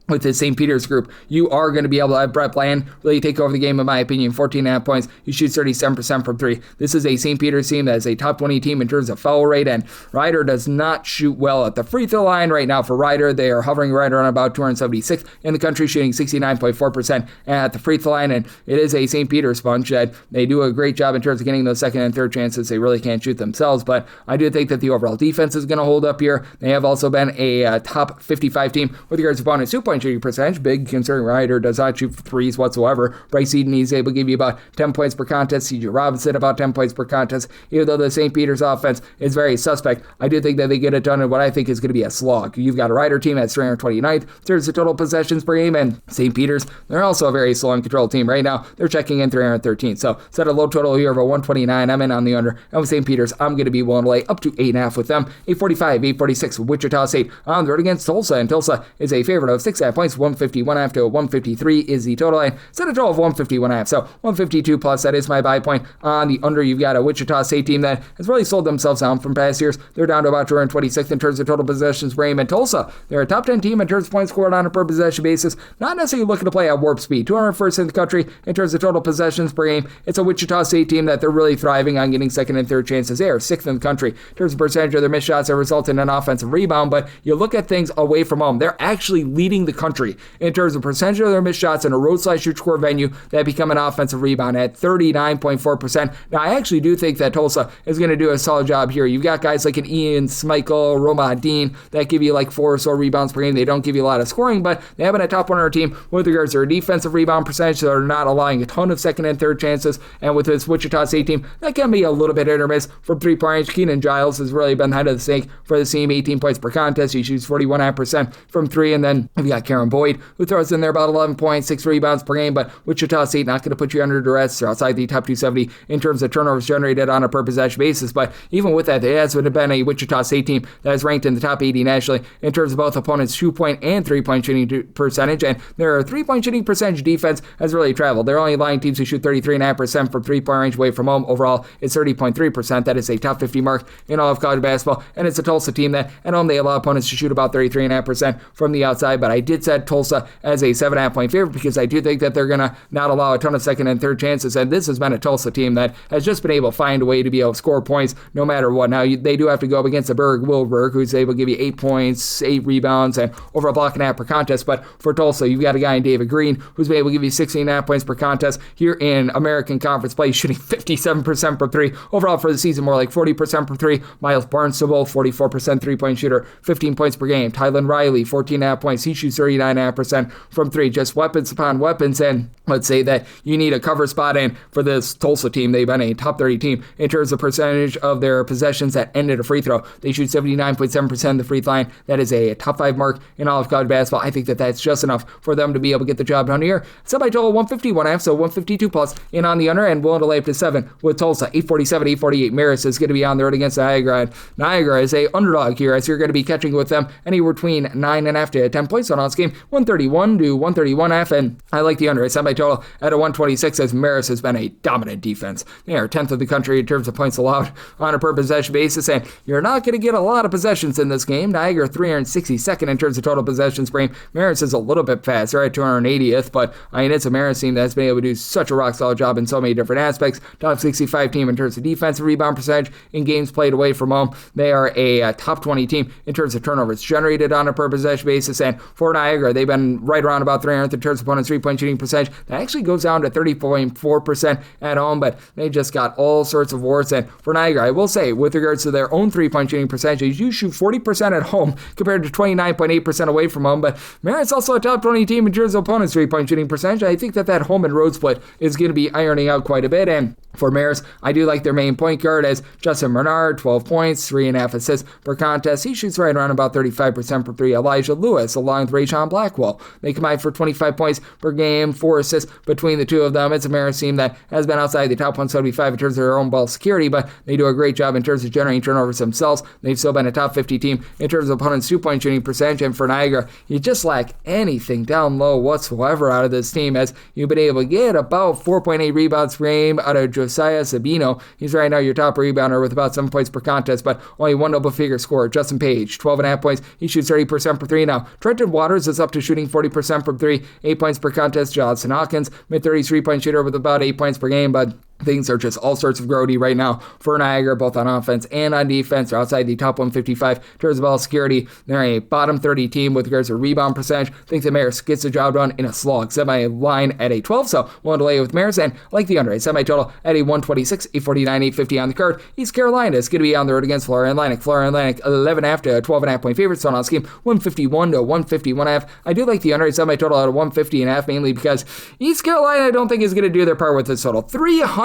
with the St. Peter's group, you are going to be able to have Brett Bland really take over the game, in my opinion. 14.5 points. He shoots 37% from three. This is a St. Peter's team that is a top 20 team in terms of foul rate, and Rider does not shoot well at the free throw line right now. For Rider, they are hovering right around about 276th in the country, shooting 69.4% at the free throw line, and it is a St. Peter's bunch that they do a great job in terms of getting those second and third chances. They really can't shoot themselves, but I do think that the overall defense is going to hold up here. They have also been a top 55 team with regards to opponents' 2-point shooting percentage. Big concerning Rider does not shoot threes whatsoever. Bryce Eden, he's able to give you about 10 points per contest. C.J. Robinson about 10 points per contest. Even though the St. Peter's offense is very suspect, I do think that they get it done in what I think is going to be a slog. You've got a Rider team at 329th in terms of total possessions per game, and St. Peter's, they're also a very slow and controlled team. Right now, they're checking in 313. So set a low total here of a 129. I'm in on the under. And with St. Peter's, I'm going to be willing to lay up to 8.5 with them. 845, 846, Wichita St on the road against Tulsa, and Tulsa is a favorite of 6.5 points. 151.5 to 153 is the total line. Set a total of 151.5. So 152 plus, that is my buy point on the under. You've got a Wichita State team that has really sold themselves down from past years. They're down to about 226th in terms of total possessions per game. And Tulsa, they're a top 10 team in terms of points scored on a per possession basis. Not necessarily looking to play at warp speed. 201st in the country in terms of total possessions per game. It's a Wichita State team that they're really thriving on getting second and third chances. They are 6th in the country in terms of percentage of their missed shots that result in an offensive rebound. But you look at things away from home, they're actually leading the country in terms of percentage of their missed shots in a road/shoot score venue that become an offensive rebound at 39.4%. Now, I actually do think that Tulsa is going to do a solid job here. You've got guys like an Ian Schmeichel, Roma Dean that give you like 4 or so rebounds per game. They don't give you a lot of scoring, but they have been a top 100 team with regards to their defensive rebound percentage. So they're not allowing a ton of second and third chances. And with this Wichita State team, that can be a little bit hit or miss from three-point range. Keenan Giles has really been the head of the snake for the team, 18 points per contest. He shoots 41.5% from three. And then you've got got Karen Boyd, who throws in there about 11 points, 6 rebounds per game, but Wichita St not going to put you under duress. They're outside the top 270 in terms of turnovers generated on a per possession basis, but even with that, it has been a Wichita State team that is ranked in the top 80 nationally in terms of both opponents' 2-point and 3-point shooting percentage, and their 3-point shooting percentage defense has really traveled. They're only allowing teams who shoot 33.5% from 3-point range away from home. Overall, it's 30.3%. That is a top 50 mark in all of college basketball, and it's a Tulsa team that at home they allow opponents to shoot about 33.5% from the outside, but I did set Tulsa as a 7.5-point favorite because I do think that they're going to not allow a ton of second and third chances, and this has been a Tulsa team that has just been able to find a way to be able to score points no matter what. Now, they do have to go up against a Wilberg, who's able to give you 8 points, 8 rebounds, and over a block and a half per contest, but for Tulsa, you've got a guy in David Green who's been able to give you 16.5 points per contest here in American Conference play, shooting 57% from 3. Overall for the season, more like 40% from 3. Miles Barnstable, 44% 3-point shooter, 15 points per game. Tylen Riley, 14.5 points. He shoots 39.5% from 3. Just weapons upon weapons, and let's say that you need a cover spot in for this Tulsa team. They've been a top 30 team in terms of percentage of their possessions that ended a free throw. They shoot 79.7% of the free throw line. That is a top 5 mark in all of college basketball. I think that that's just enough for them to be able to get the job done here. Semi-total 151.5, so 152 plus in on the under, and willing to lay up to 7 with Tulsa. 847, 848. Marist is going to be on the road against Niagara, and Niagara is a underdog here, as you're going to be catching with them anywhere between 9.5 to 10 points on this game. 131 to 131.5, and I like the under. A semi-total at a 126, as Marist has been a dominant defense. They are 10th of the country in terms of points allowed on a per possession basis, and you're not going to get a lot of possessions in this game. Niagara 362nd in terms of total possessions per game. Marist is a little bit faster at 280th, but I mean, it's a Marist team that's been able to do such a rock solid job in so many different aspects. Top 65 team in terms of defensive rebound percentage in games played away from home. They are a top 20 team in terms of turnovers generated on a per possession basis, and for Niagara, they've been right around about 300th in terms of opponents' 3-point shooting percentage. That actually goes down to 30.4% at home, but they just got all sorts of warts. And for Niagara, I will say, with regards to their own 3-point shooting percentages, you shoot 40% at home compared to 29.8% away from home, but Marist's also a top 20 team in terms of opponents' 3-point shooting percentage. I think that home and road split is going to be ironing out quite a bit, and for Marist, I do like their main point guard as Justin Bernard, 12 points, 3.5 assists per contest. He shoots right around about 35% from 3. Elijah Lewis, along with Rayshawn Blackwell, they combine for 25 points per game, 4 assists between the two of them. It's a Marist team that has been outside the top 175 in terms of their own ball security, but they do a great job in terms of generating turnovers themselves. They've still been a top 50 team in terms of opponents' 2-point shooting percentage, and for Niagara, you just lack anything down low whatsoever out of this team, as you've been able to get about 4.8 rebounds per game out of Josiah Sabino. He's right now your top rebounder with about 7 points per contest, but only one double-figure scorer. Justin Page, 12.5 points. He shoots 30% for 3 now. Trenton Waters is up to shooting 40% from 3, 8 points per contest. Johnson Hawkins, mid-30s 3-point shooter with about 8 points per game, but things are just all sorts of grody right now for Niagara, both on offense and on defense. They're outside the top 155 in terms of ball security. They're a bottom 30 team with regards to rebound percentage. I think the Marist gets the job done in a slog. Semi-line at a 12, so one delay with Marist, and like the under, a semi-total at a 126, 849, 850 on the card. East Carolina is going to be on the road against Florida Atlantic. Florida Atlantic 11.5 to 12.5 point favorites. So on this game, 151 to 151.5. I do like the under, a semi-total at a 150.5, mainly because East Carolina I don't think is going to do their part with this total.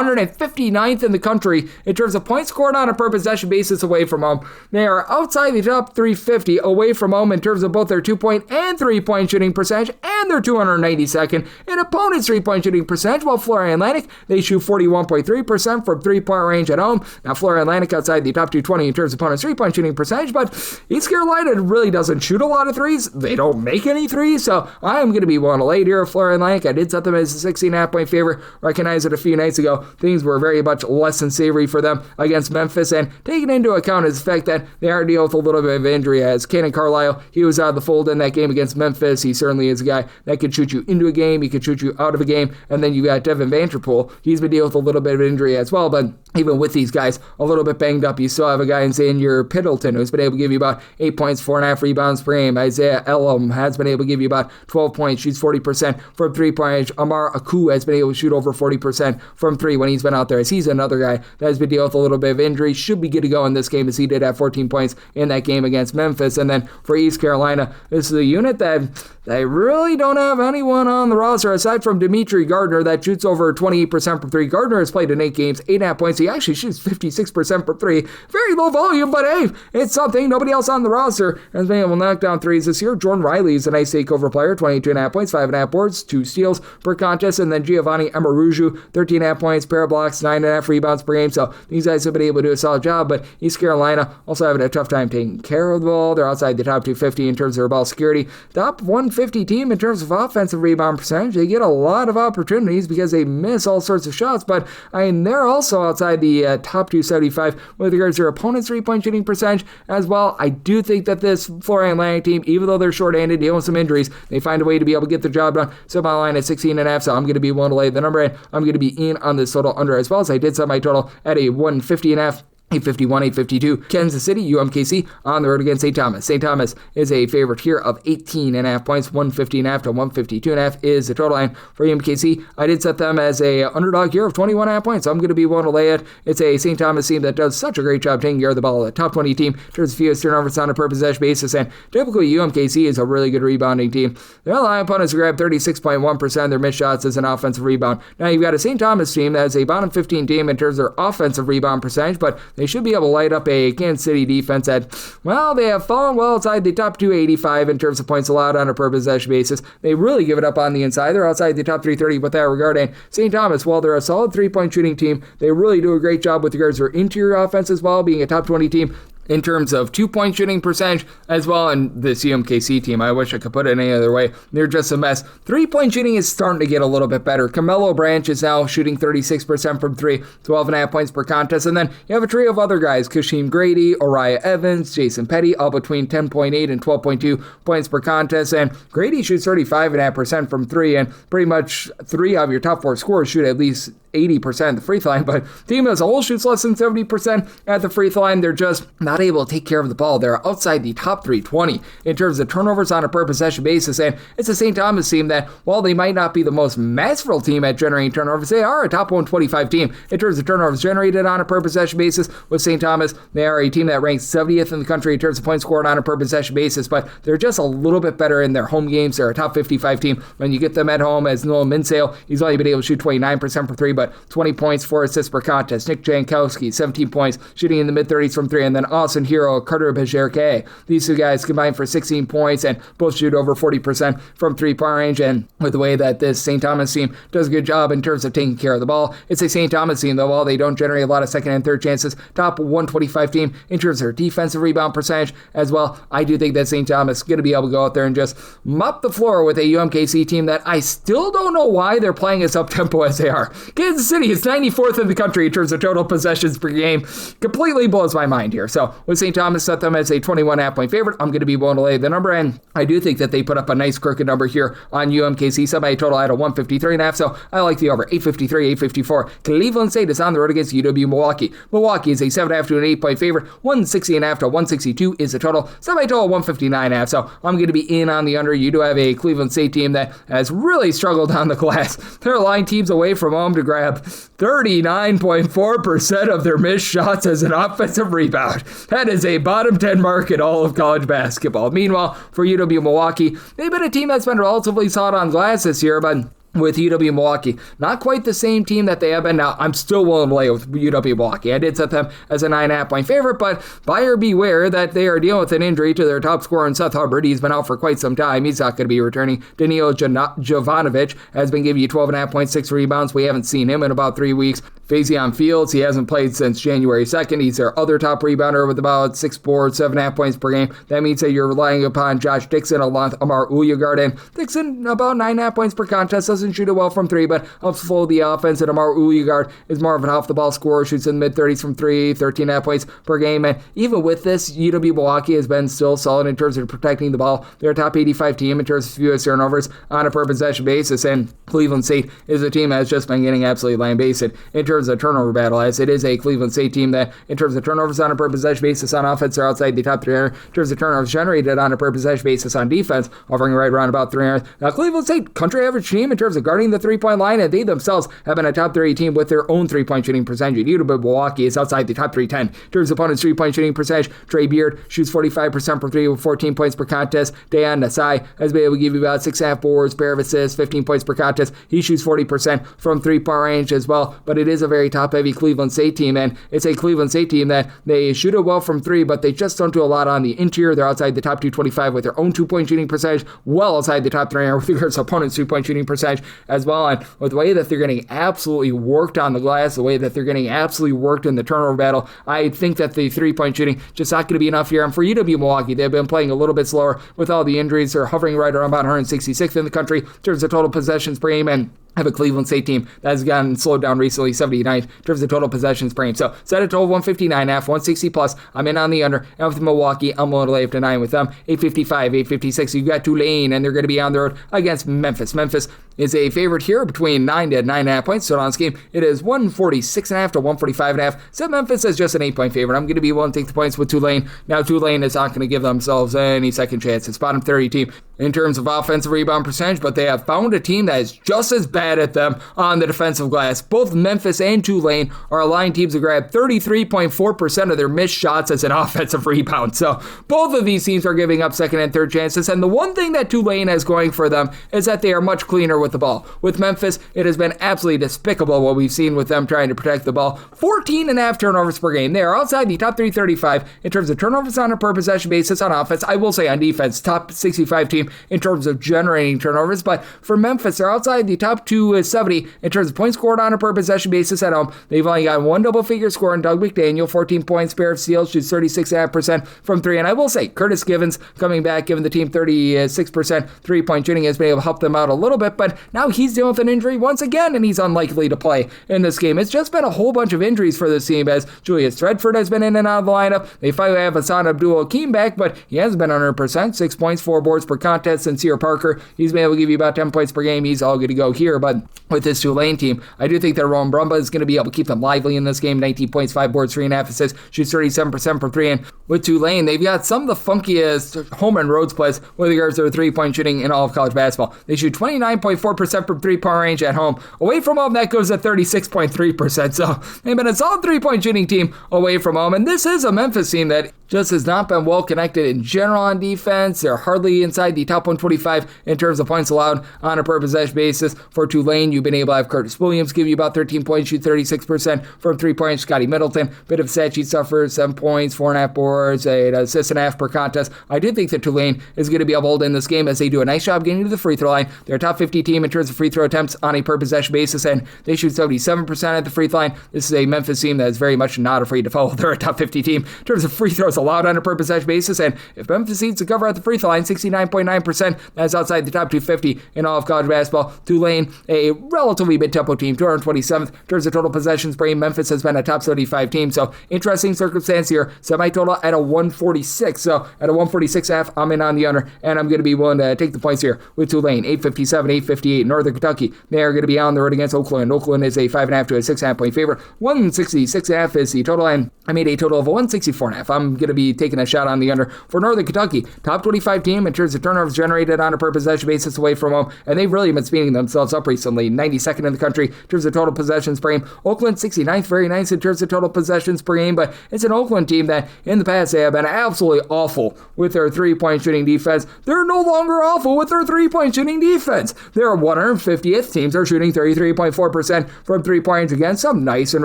359th in the country in terms of points scored on a per possession basis away from home. They are outside the top 350 away from home in terms of both their 2-point and 3-point shooting percentage, and they're 292nd in opponents' 3-point shooting percentage, while Florida Atlantic, they shoot 41.3% from 3-point range at home. Now, Florida Atlantic outside the top 220 in terms of opponents' 3-point shooting percentage, but East Carolina really doesn't shoot a lot of threes. They don't make any threes, so I am going to be willing to lay here at Florida Atlantic. I did set them as a 16.5 point favorite. Recognized it a few nights ago. Things were very much less than savory for them against Memphis, and taking into account is the fact that they are dealing with a little bit of injury, as Cannon Carlisle, he was out of the fold in that game against Memphis. He certainly is a guy that could shoot you into a game, he could shoot you out of a game, and then you got Devin Vanterpool. He's been dealing with a little bit of injury as well, but even with these guys a little bit banged up, you still have a guy in Xavier Piddleton who's been able to give you about 8 points, 4.5 rebounds per game. Isaiah Elam has been able to give you about 12 points, shoots 40% from 3-point range. Amar Aku has been able to shoot over 40% from 3 when he's been out there, as he's another guy that has been dealing with a little bit of injury. Should be good to go in this game, as he did have 14 points in that game against Memphis. And then for East Carolina, this is a unit that they really don't have anyone on the roster aside from Dimitri Gardner that shoots over 28% from 3. Gardner has played in 8 games, 8.5 points points. He actually shoots 56% from three. Very low volume, but hey, it's something. Nobody else on the roster has been able to knock down threes this year. Jordan Riley is a nice takeover player, 22.5 points, 5.5 boards, 2 steals per contest, and then Giovanni Amaruju, 13.5 points, pair of blocks, 9.5 rebounds per game. So these guys have been able to do a solid job, but East Carolina also having a tough time taking care of the ball. They're outside the top 250 in terms of their ball security. Top 150 team in terms of offensive rebound percentage. They get a lot of opportunities because they miss all sorts of shots, but they're also outside the top 275 with regards to their opponent's three-point shooting percentage as well. I do think that this Florida Atlantic team, even though they're short-handed, dealing with some injuries, they find a way to be able to get the job done. So my line at 16.5, so I'm going to be willing to lay the number, and I'm going to be in on this total under as well, as I did set my total at a 150.5. 851, 852. Kansas City, UMKC on the road against St. Thomas. St. Thomas is a favorite here of 18.5 points. 150.5 to 152.5 is the total line for UMKC. I did set them as a underdog here of 21.5 points, so I'm going to be willing to lay it. It's a St. Thomas team that does such a great job taking care of the ball. A top 20 team, turns fewest turnovers on a per possession basis, and typically UMKC is a really good rebounding team. Their line opponents grab 36.1% of their missed shots as an offensive rebound. Now you've got a St. Thomas team that is a bottom 15 team in terms of their offensive rebound percentage, but they should be able to light up a Kansas City defense that, well, they have fallen well outside the top 285 in terms of points allowed on a per possession basis. They really give it up on the inside. They're outside the top 330 with that regard. And St. Thomas, while they're a solid three-point shooting team, they really do a great job with regards to their interior offense as well, being a top 20 team in terms of two-point shooting percentage as well. And the UMKC team, I wish I could put it any other way. They're just a mess. Three-point shooting is starting to get a little bit better. Carmelo Branch is now shooting 36% from three, 12.5 points per contest. And then you have a trio of other guys, Kasheem Grady, Uriah Evans, Jason Petty, all between 10.8 and 12.2 points per contest. And Grady shoots 35.5% from three, and pretty much three of your top four scorers shoot at least 80% at the free throw line, but the team as a whole shoots less than 70% at the free throw line. They're just not able to take care of the ball. They're outside the top 320 in terms of turnovers on a per possession basis, and it's a St. Thomas team that, while they might not be the most masterful team at generating turnovers, they are a top 125 team in terms of turnovers generated on a per possession basis. With St. Thomas, they are a team that ranks 70th in the country in terms of points scored on a per possession basis, but they're just a little bit better in their home games. They're a top 55 team when you get them at home. As Noel Minsale, he's only been able to shoot 29% for three, but 20 points, 4 assists per contest. Nick Jankowski, 17 points, shooting in the mid-30s from three. And then Austin Hero, Carter Bejerke. These two guys combined for 16 points and both shoot over 40% from three-point range. And with the way that this St. Thomas team does a good job in terms of taking care of the ball, it's a St. Thomas team, though, while they don't generate a lot of second and third chances, top 125 team in terms of their defensive rebound percentage as well. I do think that St. Thomas is going to be able to go out there and just mop the floor with a UMKC team that I still don't know why they're playing as up-tempo as they are. Kansas City is 94th in the country in terms of total possessions per game. Completely blows my mind here. So with St. Thomas, set them as a 21.5 point favorite. I'm going to be willing to lay the number, and I do think that they put up a nice crooked number here on UMKC. Set by a total at a 153.5, so I like the over. 853, 854. Cleveland State is on the road against UW Milwaukee. Milwaukee is a 7.5 to an 8 point favorite. 160.5 to 162 is the total. Set by a total 159.5, so I'm going to be in on the under. You do have a Cleveland State team that has really struggled on the glass. They're allowing teams away from home to grab 39.4% of their missed shots as an offensive rebound. That is a bottom 10 mark in all of college basketball. Meanwhile, for UW Milwaukee, they've been a team that's been relatively solid on glass this year, but with UW Milwaukee, not quite the same team that they have been. Now, I'm still willing to lay with UW Milwaukee. I did set them as a 9.5 point favorite, but buyer beware that they are dealing with an injury to their top scorer in Seth Hubbard. He's been out for quite some time. He's not going to be returning. Danilo Jovanovic has been giving you 12.5 points, 6 rebounds. We haven't seen him in about 3 weeks. Faison Fields, he hasn't played since January 2nd. He's their other top rebounder with about 6 boards, 7.5 points per game. That means that you're relying upon Josh Dixon along with Amar Ulyagard, and Dixon about 9.5 points per contest. Doesn't shoot it well from three, but helps flow the offense. And Amar Ulyagard is more of an off-the-ball scorer, shoots in the mid-30s from three, 13.5 points per game. And even with this, UW Milwaukee has been still solid in terms of protecting the ball. They're a top 85 team in terms of fewest turnovers on a per possession basis, and Cleveland State is a team that has just been getting absolutely lambasted in terms of turnover battle, as it is a Cleveland State team that, in terms of turnovers on a per possession basis on offense, are outside the top 300. In terms of turnovers generated on a per possession basis on defense, hovering right around about 300. Now, Cleveland State, country average team in terms terms of guarding the three-point line, and they themselves have been a top 30 team with their own three-point shooting percentage. UW Milwaukee is outside the top 310 in terms of opponents' three-point shooting percentage. Trey Beard shoots 45% from three with 14 points per contest. Dayan Nasai has been able to give you about 6.5 boards, pair of assists, 15 points per contest. He shoots 40% from three-point range as well, but it is a very top-heavy Cleveland State team, and it's a Cleveland State team that they shoot it well from three, but they just don't do a lot on the interior. They're outside the top 225 with their own two-point shooting percentage, well outside the top 300 with regards to opponents' three-point shooting percentage as well. And with the way that they're getting absolutely worked on the glass, the way that they're getting absolutely worked in the turnover battle, I think that the three-point shooting just not going to be enough here. And for UW Milwaukee, they've been playing a little bit slower with all the injuries. They're hovering right around about 166th in the country in terms of total possessions per game, and have a Cleveland State team that has gotten slowed down recently, 79th in terms of total possessions per game. So set a total of 159.5, 160 plus. I'm in on the under. And with Milwaukee, I'm willing to lay up to 9 with them. 855, 856. You've got Tulane, and they're going to be on the road against Memphis. Memphis is a favorite here between 9 to 9.5 points. So on this game, it is 146.5 to 145.5. Set Memphis as just an 8-point favorite. I'm going to be willing to take the points with Tulane. Now, Tulane is not going to give themselves any second chance. It's bottom 30 team in terms of offensive rebound percentage, but they have found a team that is just as bad at them on the defensive glass. Both Memphis and Tulane are allowing teams to grab 33.4% of their missed shots as an offensive rebound. So both of these teams are giving up second and third chances, and the one thing that Tulane has going for them is that they are much cleaner with the ball. With Memphis, it has been absolutely despicable what we've seen with them trying to protect the ball. 14.5 turnovers per game. They are outside the top 335 in terms of turnovers on a per possession basis on offense. I will say on defense, top 65 team in terms of generating turnovers, but for Memphis, they're outside the top 270 in terms of points scored on a per possession basis at home. They've only got one double-figure score in Doug McDaniel, 14 points, pair of steals, shoots 36.5% from three. And I will say, Curtis Givens coming back, giving the team 36% three-point shooting, has been able to help them out a little bit, but now he's dealing with an injury once again, and he's unlikely to play in this game. It's just been a whole bunch of injuries for this team, as Julius Threadford has been in and out of the lineup. They finally have Hassan Abdul-Hakim back, but he hasn't been 100%. 6 points, 4 boards per contest. Sincere Parker, he's been able to give you about 10 points per game. He's all good to go here, but with this Tulane team, I do think that Rowan Brumba is going to be able to keep them lively in this game. 19 points, 5 boards, 3.5 assists, shoots 37% from three. And with Tulane, they've got some of the funkiest home and roads plays with regards to their three-point shooting in all of college basketball. They shoot 29.4% from three-point range at home. Away from home, that goes at 36.3%. So they've been a solid three-point shooting team away from home. And this is a Memphis team that just has not been well connected in general on defense. They're hardly inside the top 125 in terms of points allowed on a per possession basis. For Tulane, you've been able to have Curtis Williams give you about 13 points, shoot 36% from 3 points. Scotty Middleton, bit of stat sheet suffers, 7 points, 4.5 boards, an assist and a half per contest. I do think that Tulane is going to be able to hold in this game as they do a nice job getting to the free throw line. They're a top 50 team in terms of free throw attempts on a per possession basis, and they shoot 77% at the free throw line. This is a Memphis team that is very much not afraid to foul. They're a top 50 team in terms of free throws allowed on a per possession basis, and if Memphis needs to cover at the free throw line, 69.9%, that's outside the top 250 in all of college basketball. Tulane, a relatively mid-tempo team, 227th in terms of total possessions per game. Memphis has been a top 75 team, so interesting circumstance here. Semi-total at a 146, so at a 146.5, I'm in on the under, and I'm going to be willing to take the points here with Tulane. 857, 858, Northern Kentucky. They are going to be on the road against Oakland. Oakland is a 5.5 to a 6.5 point favorite. 166.5 is the total, and I made a total of a 164.5. I'm going to be taking a shot on the under for Northern Kentucky. Top 25 team in terms of turnovers generated on a per possession basis away from home, and they've really been speeding themselves up recently. 92nd in the country in terms of total possessions per game. Oakland 69th, very nice in terms of total possessions per game, but it's an Oakland team that in the past they have been absolutely awful with their three-point shooting defense. They're no longer awful with their three-point shooting defense. They're 150th. Teams are shooting 33.4% from three-pointers against some nice and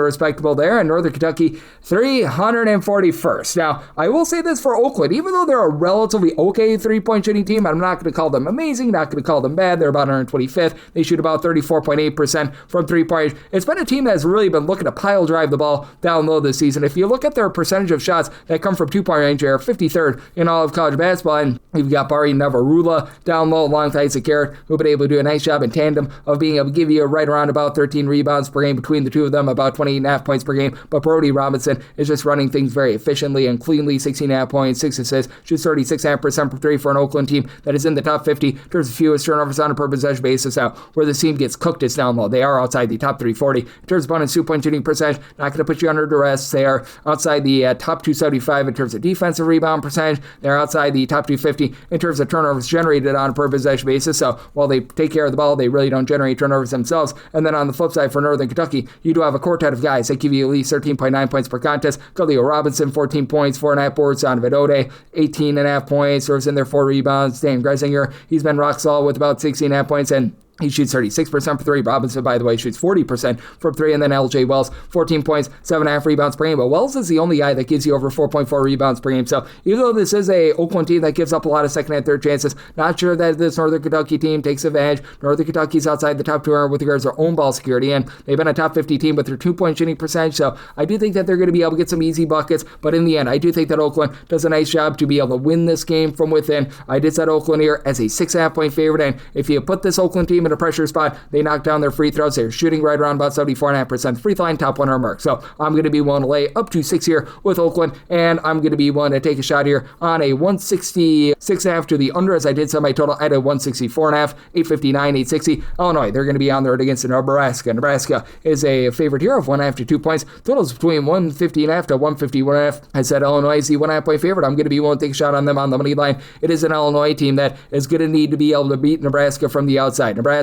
respectable there, and Northern Kentucky 341st. Now, I will say this for Oakland, even though they're a relatively okay three-point shooting team, I'm not going to call them amazing, not going to call them bad. They're about 125th. They shoot about 34.8% from three-pointers. It's been a team that has really been looking to pile drive the ball down low this season. If you look at their percentage of shots that come from two-point range, they're 53rd in all of college basketball, and you've got Bari Navarula down low alongside Isaac Garrett, who've been able to do a nice job in tandem of being able to give you right around about 13 rebounds per game between the two of them, about 28.5 points per game. But Brody Robinson is just running things very efficiently and cleanly team leads 16.5 points, 6 assists, shoots 36.5% from 3 for an Oakland team that is in the top 50 in terms of fewest turnovers on a per possession basis. Now, where the team gets cooked is down low. They are outside the top 340 in terms of opponent's 2-point shooting percentage. Not going to put you under duress. They are outside the top 275 in terms of defensive rebound percentage. They're outside the top 250 in terms of turnovers generated on a per possession basis. So while they take care of the ball, they really don't generate turnovers themselves. And then on the flip side for Northern Kentucky, you do have a quartet of guys that give you at least 13.9 points per contest. Khalil Robinson, 14 points, 4.5 boards. Donovan Ode, 18.5 points, throws in there 4 rebounds. Dan Gresinger, he's been rock solid with about 16.5 points, and he shoots 36% for 3. Robinson, by the way, shoots 40% from 3. And then LJ Wells, 14 points, 7.5 rebounds per game. But Wells is the only guy that gives you over 4.4 rebounds per game. So even though this is a Oakland team that gives up a lot of second and third chances, not sure that this Northern Kentucky team takes advantage. Northern Kentucky's outside the top 200 with regards to their own ball security, and they've been a top 50 team with their 2-point shooting percentage. So I do think that they're going to be able to get some easy buckets. But in the end, I do think that Oakland does a nice job to be able to win this game from within. I did set Oakland here as a 6.5 point favorite. And if you put this Oakland team in a pressure spot, they knock down their free throws. They're shooting right around about 74.5% free throw line, top 100 mark. So I'm going to be willing to lay up to 6 here with Oakland, and I'm going to be willing to take a shot here on a 166.5 to the under, as I did set my total at a 164.5, 859, 860. Illinois, they're going to be on the road against Nebraska. Nebraska is a favorite here of 1.5 to 2 points. Totals between 150.5 to 151.5. I said Illinois is the 1.5 point favorite. I'm going to be willing to take a shot on them on the money line. It is an Illinois team that is going to need to be able to beat Nebraska from the outside. Nebraska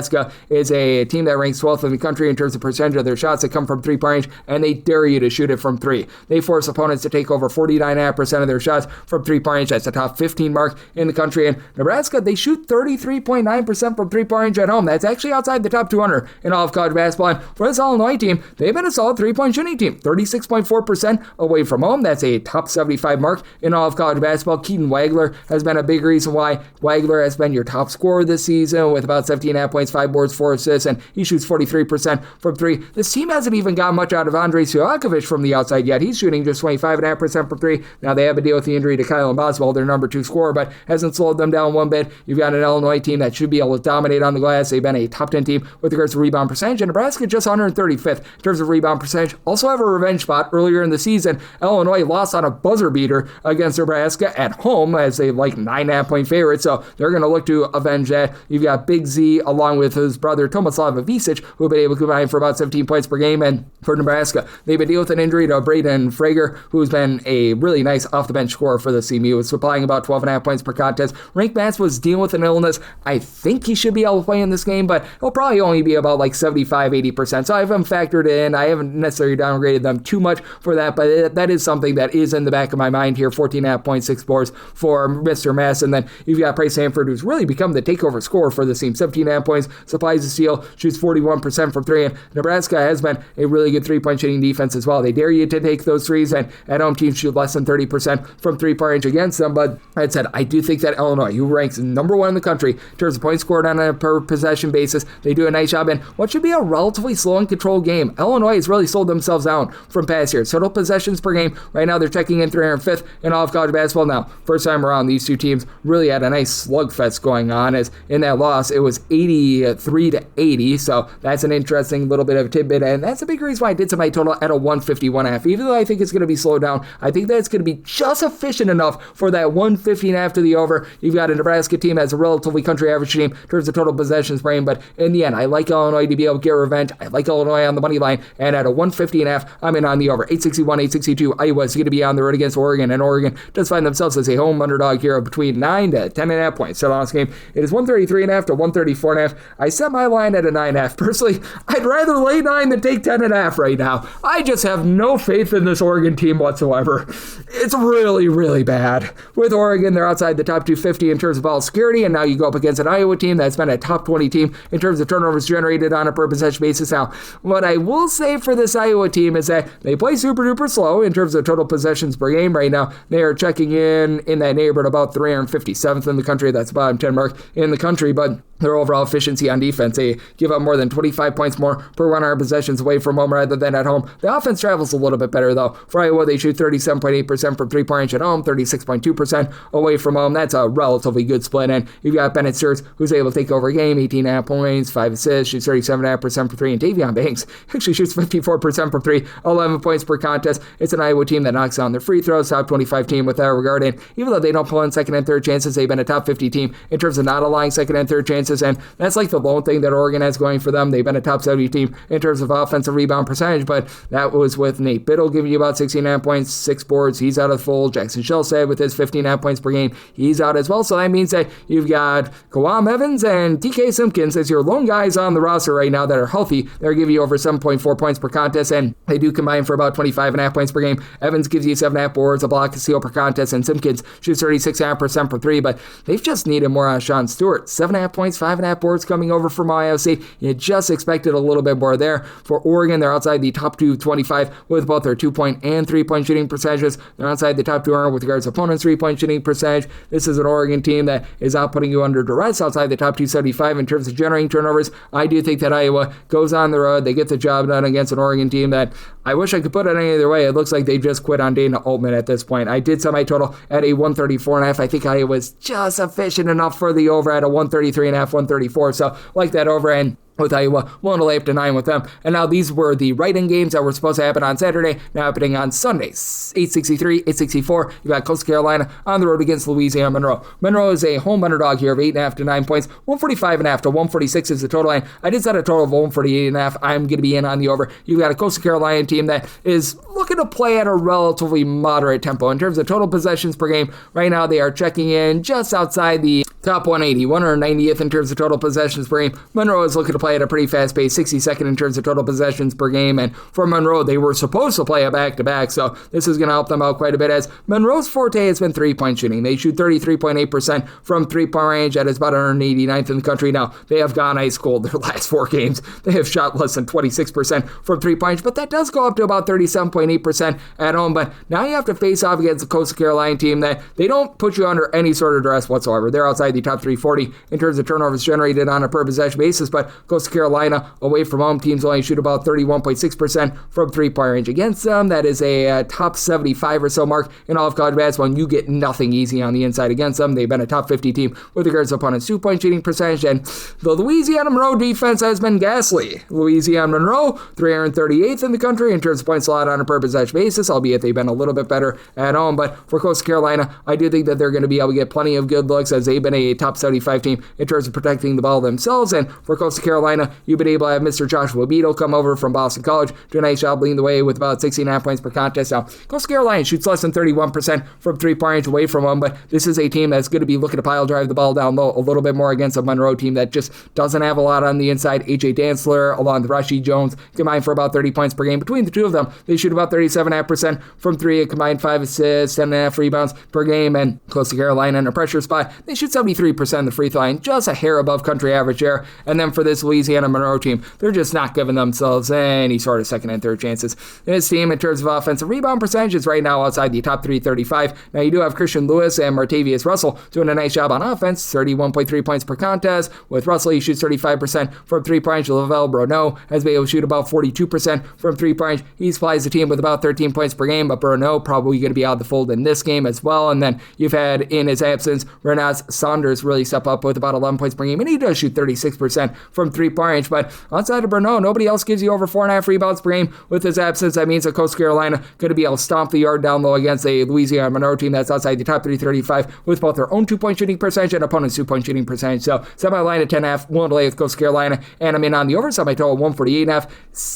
is a team that ranks 12th in the country in terms of percentage of their shots that come from 3-point range, and they dare you to shoot it from 3. They force opponents to take over 49.5% of their shots from 3-point range. That's the top 15 mark in the country. And Nebraska, they shoot 33.9% from 3-point range at home. That's actually outside the top 200 in all of college basketball. And for this Illinois team, they've been a solid 3-point shooting team. 36.4% away from home. That's a top 75 mark in all of college basketball. Keaton Wagler has been a big reason why. Wagler has been your top scorer this season with about 17.5 points, 5 boards, 4 assists, and he shoots 43% from 3. This team hasn't even got much out of Andrei Silakovic from the outside yet. He's shooting just 25.5% from 3. Now they have a deal with the injury to Kylan Boswell, their number 2 scorer, but hasn't slowed them down one bit. You've got an Illinois team that should be able to dominate on the glass. They've been a top 10 team with regards to rebound percentage, and Nebraska just 135th in terms of rebound percentage. Also have a revenge spot earlier in the season. Illinois lost on a buzzer beater against Nebraska at home as a 9.5 point favorite, so they're going to look to avenge that. You've got Big Z along with his brother Tomislav Ivisic, who have been able to combine for about 17 points per game. And for Nebraska, they've been dealing with an injury to Braden Frager, who's been a really nice off-the-bench scorer for the team. He was supplying about 12.5 points per contest. Rink Matz was dealing with an illness. I think he should be able to play in this game, but he'll probably only be about 75-80%. So I haven't factored in. I haven't necessarily downgraded them too much for that, but that is something that is in the back of my mind here. 14.5 points, 6 boards for Mr. Matz. And then you've got Bryce Samford, who's really become the takeover scorer for the team. 17.5 points, supplies the steal, shoots 41% from 3. And Nebraska has been a really good 3-point shooting defense as well. They dare you to take those threes, and at home teams shoot less than 30% from 3-point range against them. But that said, I do think that Illinois, who ranks number 1 in the country in terms of points scored on a per possession basis, they do a nice job in what should be a relatively slow and controlled game. Illinois has really sold themselves out from past years. Total possessions per game, right now they're checking in 305th in all of college basketball. Now, first time around, these two teams really had a nice slugfest going on, as in that loss, it was 83-80, so that's an interesting little bit of a tidbit, and that's a big reason why I did set my total at a 151.5. Even though I think it's going to be slowed down, I think that it's going to be just efficient enough for that 150.5 to the over. You've got a Nebraska team that's a relatively country average team in terms of total possessions per game, but in the end, I like Illinois to be able to get revenge. I like Illinois on the money line, and at a 150.5, I'm in on the over. 861, 862, Iowa is going to be on the road against Oregon, and Oregon does find themselves as a home underdog here of between 9 to 10.5 points. So last game, it is 133.5 to 134.5. I set my line at a 9.5. Personally, I'd rather lay 9 than take 10.5 right now. I just have no faith in this Oregon team whatsoever. It's really, really bad. With Oregon, they're outside the top 250 in terms of ball security, and now you go up against an Iowa team that's been a top 20 team in terms of turnovers generated on a per possession basis. Now, what I will say for this Iowa team is that they play super duper slow in terms of total possessions per game right now. They are checking in that neighborhood about 357th in the country. That's bottom 10 mark in the country, but their overall efficiency on defense. They give up more than 25 points more per 100 possessions away from home rather than at home. The offense travels a little bit better, though. For Iowa, they shoot 37.8% from three-point range at home, 36.2% away from home. That's a relatively good split. And you've got Bennett Sturts, who's able to take over a game, 18.5 points, 5 assists, shoots 37.5% from three. And Davion Banks actually shoots 54% from three, 11 points per contest. It's an Iowa team that knocks down their free throws, top 25 team with that regard. And even though they don't pull in second and third chances, they've been a top 50 team in terms of not allowing second and third chances. And that's like the lone thing that Oregon has going for them. They've been a top 70 team in terms of offensive rebound percentage, but that was with Nate Biddle giving you about 16.5 points, 6 boards. He's out of the fold. Jackson Shellstad with his 15.5 points per game. He's out as well. So that means that you've got Kawam Evans and TK Simpkins as your lone guys on the roster right now that are healthy. They're giving you over 7.4 points per contest, and they do combine for about 25.5 points per game. Evans gives you 7.5 boards, a block, a steal per contest, and Simpkins shoots 36.5% per three, but they've just needed more on Sean Stewart. 7.5 points, 5.5 boards coming over from Ohio State. You just expected a little bit more there. For Oregon, they're outside the top 225 with both their 2-point and 3-point shooting percentages. They're outside the top 200 with regards to opponents' 3-point shooting percentage. This is an Oregon team that is out putting you under duress, outside the top 275 in terms of generating turnovers. I do think that Iowa goes on the road. They get the job done against an Oregon team that I wish I could put it any other way. It looks like they just quit on Dana Altman at this point. I did set my total at a 134.5. I think Iowa's just efficient enough for the over at a 133.5, 134. So like that over, and with Iowa, willing to lay up to 9 with them. And now these were the write-in games that were supposed to happen on Saturday, now happening on Sundays. 863, 864. You got Coastal Carolina on the road against Louisiana Monroe. Monroe is a home underdog here of 8.5 to 9 points. 145.5 to 146 is the total line. I did set a total of 148.5. I'm going to be in on the over. You've got a Coastal Carolina team that is looking to play at a relatively moderate tempo. In terms of total possessions per game, right now they are checking in just outside the top 180, 190th in terms of total possessions per game. Monroe is looking to play at a pretty fast pace, 62nd in terms of total possessions per game. And for Monroe, they were supposed to play a back-to-back, so this is going to help them out quite a bit, as Monroe's forte has been three-point shooting. They shoot 33.8% from three-point range. That is about 189th in the country. Now, they have gone ice cold their last 4 games. They have shot less than 26% from three-points, but that does go up to about 37.8% at home. But now you have to face off against the Coastal Carolina team that they don't put you under any sort of duress whatsoever. They're outside the top 340 in terms of turnovers generated on a per possession basis, but Coastal Carolina away from home teams only shoot about 31.6% from three-point range against them. That is a top 75 or so mark in all of college basketball, and you get nothing easy on the inside against them. They've been a top 50 team with regards to opponents' 2-point shooting percentage, and the Louisiana Monroe defense has been ghastly. Louisiana Monroe, 338th in the country in terms of points allowed on a per possession basis, albeit they've been a little bit better at home. But for Coastal Carolina, I do think that they're going to be able to get plenty of good looks, as they've been a top 75 team in terms of protecting the ball themselves. And for Coastal Carolina, you've been able to have Mr. Joshua Beadle come over from Boston College, do a nice job leading the way with about 16.5 points per contest. Now, Coastal Carolina shoots less than 31% from three-point range away from them, but this is a team that's going to be looking to pile drive the ball down low a little bit more against a Monroe team that just doesn't have a lot on the inside. A.J. Dantzler, along with Rashid Jones, combined for about 30 points per game. Between the two of them, they shoot about 37.5% from three, a combined 5 assists, 10.5 rebounds per game, and Coastal Carolina in a pressure spot, they shoot 73% of the free throw line, just a hair above country average there. And then for this Louisiana Monroe team, they're just not giving themselves any sort of second and third chances. This team, in terms of offensive rebound percentages, right now outside the top 335. Now, you do have Christian Lewis and Martavius Russell doing a nice job on offense, 31.3 points per contest. With Russell, he shoots 35% from three-point range. Lavelle Bruneau has been able to shoot about 42% from three-point range. He supplies the team with about 13 points per game, but Bruneau probably going to be out of the fold in this game as well. And then you've had, in his absence, Renaz Saunders really step up with about 11 points per game, and he does shoot 36% from three-point range. But outside of Bruneau, nobody else gives you over 4.5 rebounds per game. With his absence, that means that Coastal Carolina going to be able to stomp the yard down low against a Louisiana Monroe team that's outside the top 335 with both their own 2-point shooting percentage and opponent's 2-point shooting percentage. So set my line at 10.5, willing to lay with Coastal Carolina, and I'm in on the over, so my total 148.5,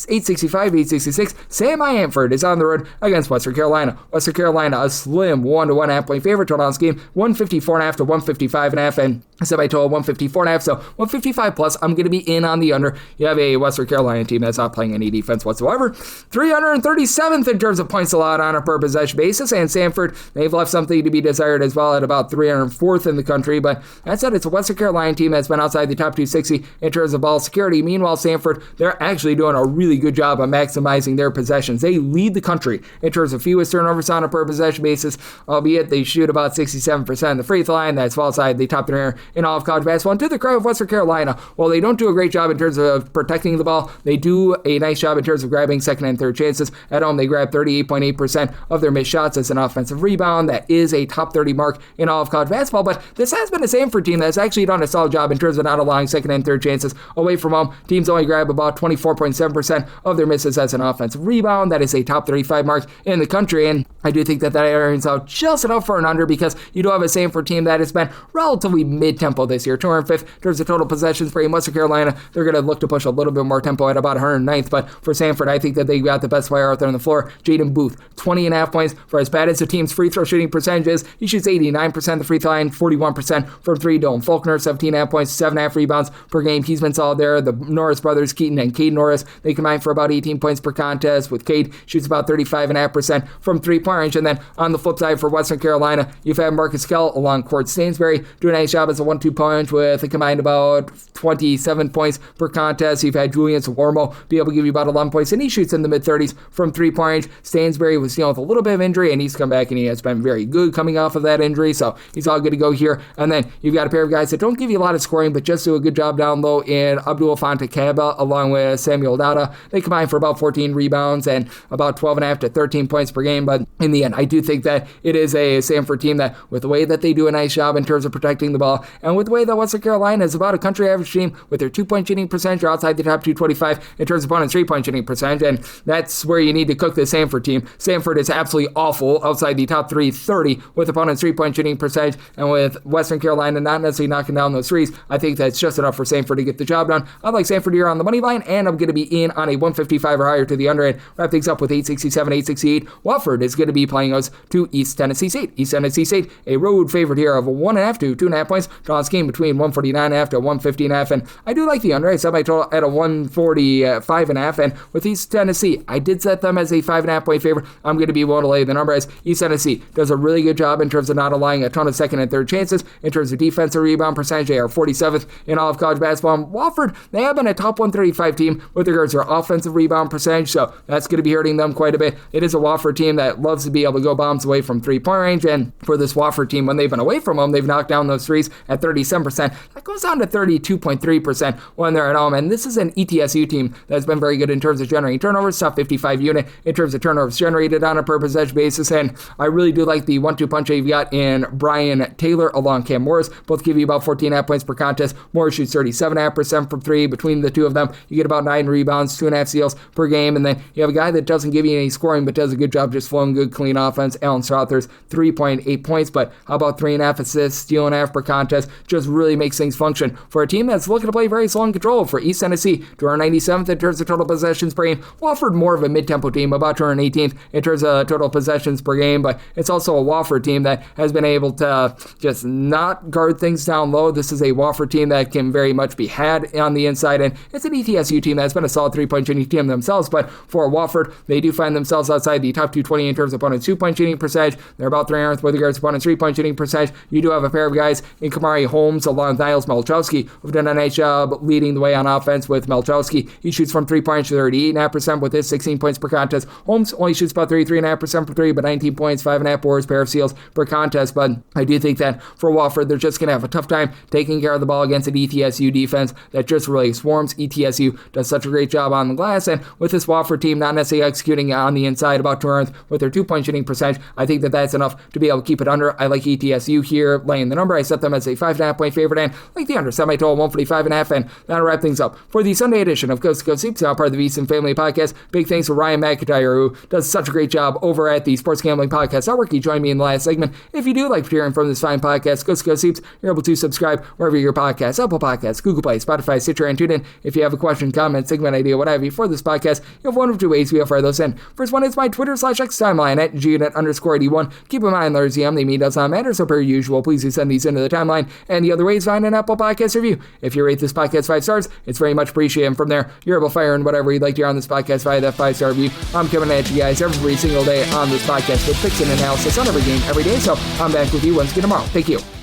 865, 866. Sam Samford is on the road against Western Carolina. Western Carolina, a slim 1-to-1.5 point favorite. Total on this game, 154.5 to 155.5, and I said my total 154.5, so 155 plus. I'm going to be in on the under. You have a Western Carolina team that's not playing any defense whatsoever. 337th in terms of points allowed on a per possession basis, and Samford, they've left something to be desired as well at about 304th in the country. But that said, it's a Western Carolina team that's been outside the top 260 in terms of ball security. Meanwhile, Samford, they're actually doing a really good job of maximizing their possessions. They lead the country in terms of fewest turnovers on a per possession basis, albeit they shoot about 67% of the free throw line. That's fall side the top tier in all of college basketball. And to the credit of Western Carolina, while they don't do a great job in terms of protecting the ball, they do a nice job in terms of grabbing second and third chances. At home, they grab 38.8% of their missed shots as an offensive rebound. That is a top 30 mark in all of college basketball, but this has been a Samford team that's actually done a solid job in terms of not allowing second and third chances away from home. Teams only grab about 24.7% of their misses as an offensive rebound. That is a top 35 mark in the country, and I do think that irons out just enough for an under because you do have a Samford team that has been relatively mid-tempo this year. 205th in terms of total possessions for Western Carolina. They're going to look to push a little bit more tempo at about 109th, but for Samford, I think that they got the best player out there on the floor, Jaden Booth. 20.5 points. For as bad as the team's free throw shooting percentage is, he shoots 89% of the free throw line, 41% from three. Dylan Faulkner, 17.5 points, 7.5 rebounds per game. He's been solid there. The Norris brothers, Keaton and Cade Norris, they combine for about 18 points per contest, with Cade shoots about 35.5% from three-point range. And then on the flip side for Western Carolina, you've had Marcus Kell along Court Stainsbury do a nice job as a 1-2 punch with a combined about 27 points per contest. You've had Julian Sawarmo be able to give you about 11 points, and he shoots in the mid-30s from three-point range. Stainsbury was dealing with a little bit of injury, and he's come back, and he has been very good coming off of that injury, so he's all good to go here. And then you've got a pair of guys that don't give you a lot of scoring, but just do a good job down low in Abdul Fonte Kaba along with Samuel Dada. They combine for about 14 rebounds and about 12.5 to 13 points per game, but in the end, I do think that it is a Samford team that, with the way that they do a nice job in terms of protecting the ball, and with the way that Western Carolina is about a country average team with their 2-point shooting percentage are outside the top 225 in terms of opponent's 3-point shooting percentage, and that's where you need to cook the Samford team. Samford is absolutely awful outside the top 330 with opponent's 3-point shooting percentage, and with Western Carolina not necessarily knocking down those threes, I think that's just enough for Samford to get the job done. I like Samford here on the money line, and I'm going to be in on a 155 or higher to the under, and wrap things up with 867, 868. Wofford is going to be playing us to East Tennessee State. East Tennessee State, a road favorite here of 1.5 to 2.5 points. Draw scheme between 149.5 to 115.5, and I do like the under. I set my total at a 145.5, and with East Tennessee, I did set them as a 5.5 point favorite. I'm going to be willing to lay the number as East Tennessee does a really good job in terms of not allowing a ton of second and third chances. In terms of defensive rebound percentage, they are 47th in all of college basketball. And Wofford, they have been a top 135 team with regards to their offensive rebound percentage, so that's going to be hurting them quite a bit. It is a Wofford team that loves to be able to go bombs away from three-point range, and for this Wofford team, when they've been away from them, they've knocked down those threes at 37%. That goes down to 32.3% when they're at home, and this is an ETSU team that's been very good in terms of generating turnovers, top 55 unit in terms of turnovers generated on a per possession basis, and I really do like the 1-2 punch that you've got in Brian Taylor along Cam Morris. Both give you about 14.5 points per contest. Morris shoots 37.5% from three. Between the two of them, you get about 9 rebounds, 2.5 steals per game, and then you have a guy that doesn't give you any scoring but does a good job just flowing good, clean offense. Alan Strother's 3.8 points, but how about 3.5 assists, steal and a half per contest? Just really makes things function for a team that's looking to play very slow and controlled. For East Tennessee, 297th in terms of total possessions per game. Wofford more of a mid-tempo team, about 218th in terms of total possessions per game, but it's also a Wofford team that has been able to just not guard things down low. This is a Wofford team that can very much be had on the inside, and it's an ETSU team that's been a solid 3-point shooting team themselves, but for Wofford, they do find themselves outside the top 220 in terms of opponent's 2-point shooting percentage. They're about 300th with regards to opponent's 3-point shooting percentage. You do have a pair of guys in Kamari Holmes along with Niles Melchowski who've done a nice job leading the way on offense. With Melchowski, he shoots from 3-point to 38.5% with his 16 points per contest. Holmes only shoots about 33.5% for three, but 19 points, 5.5 boards, pair of steals per contest. But I do think that for Wofford, they're just going to have a tough time taking care of the ball against an ETSU defense that just really swarms. ETSU does such a great job on the glass, and with this Wofford team not necessarily executing on the inside about 200th with their 2-point shooting percentage, I think that that's enough to be able to keep it under. I like ETSU here laying the number. I set them as a 5.5 point favorite and like the under. Set my total 145.5, and that'll wrap things up for the Sunday edition of Coast to Coast Hoops, now part of the VSiN Family Podcast. Big thanks to Ryan McIntyre, who does such a great job over at the Sports Gambling Podcast Network. He joined me in the last segment. If you do like hearing from this fine podcast, Coast to Coast Hoops, you're able to subscribe wherever your podcasts, Apple Podcasts, Google Play, Spotify, Stitcher, and TuneIn. If you have a question, comment, segment idea, what have you for this podcast, you have one of two ways we offer those in. First one is my Twitter /X timeline at GUnit_81. Keep in mind, letters EM, they mean does not matter, so per usual, please do send these into the timeline. And the other way is find an Apple Podcast review. If you rate this podcast 5 stars, it's very much appreciated. And from there, you're able to fire in whatever you'd like to hear on this podcast via that 5-star review. I'm coming at you guys every single day on this podcast with picks and analysis on every game, every day. So I'm back with you once again tomorrow. Thank you.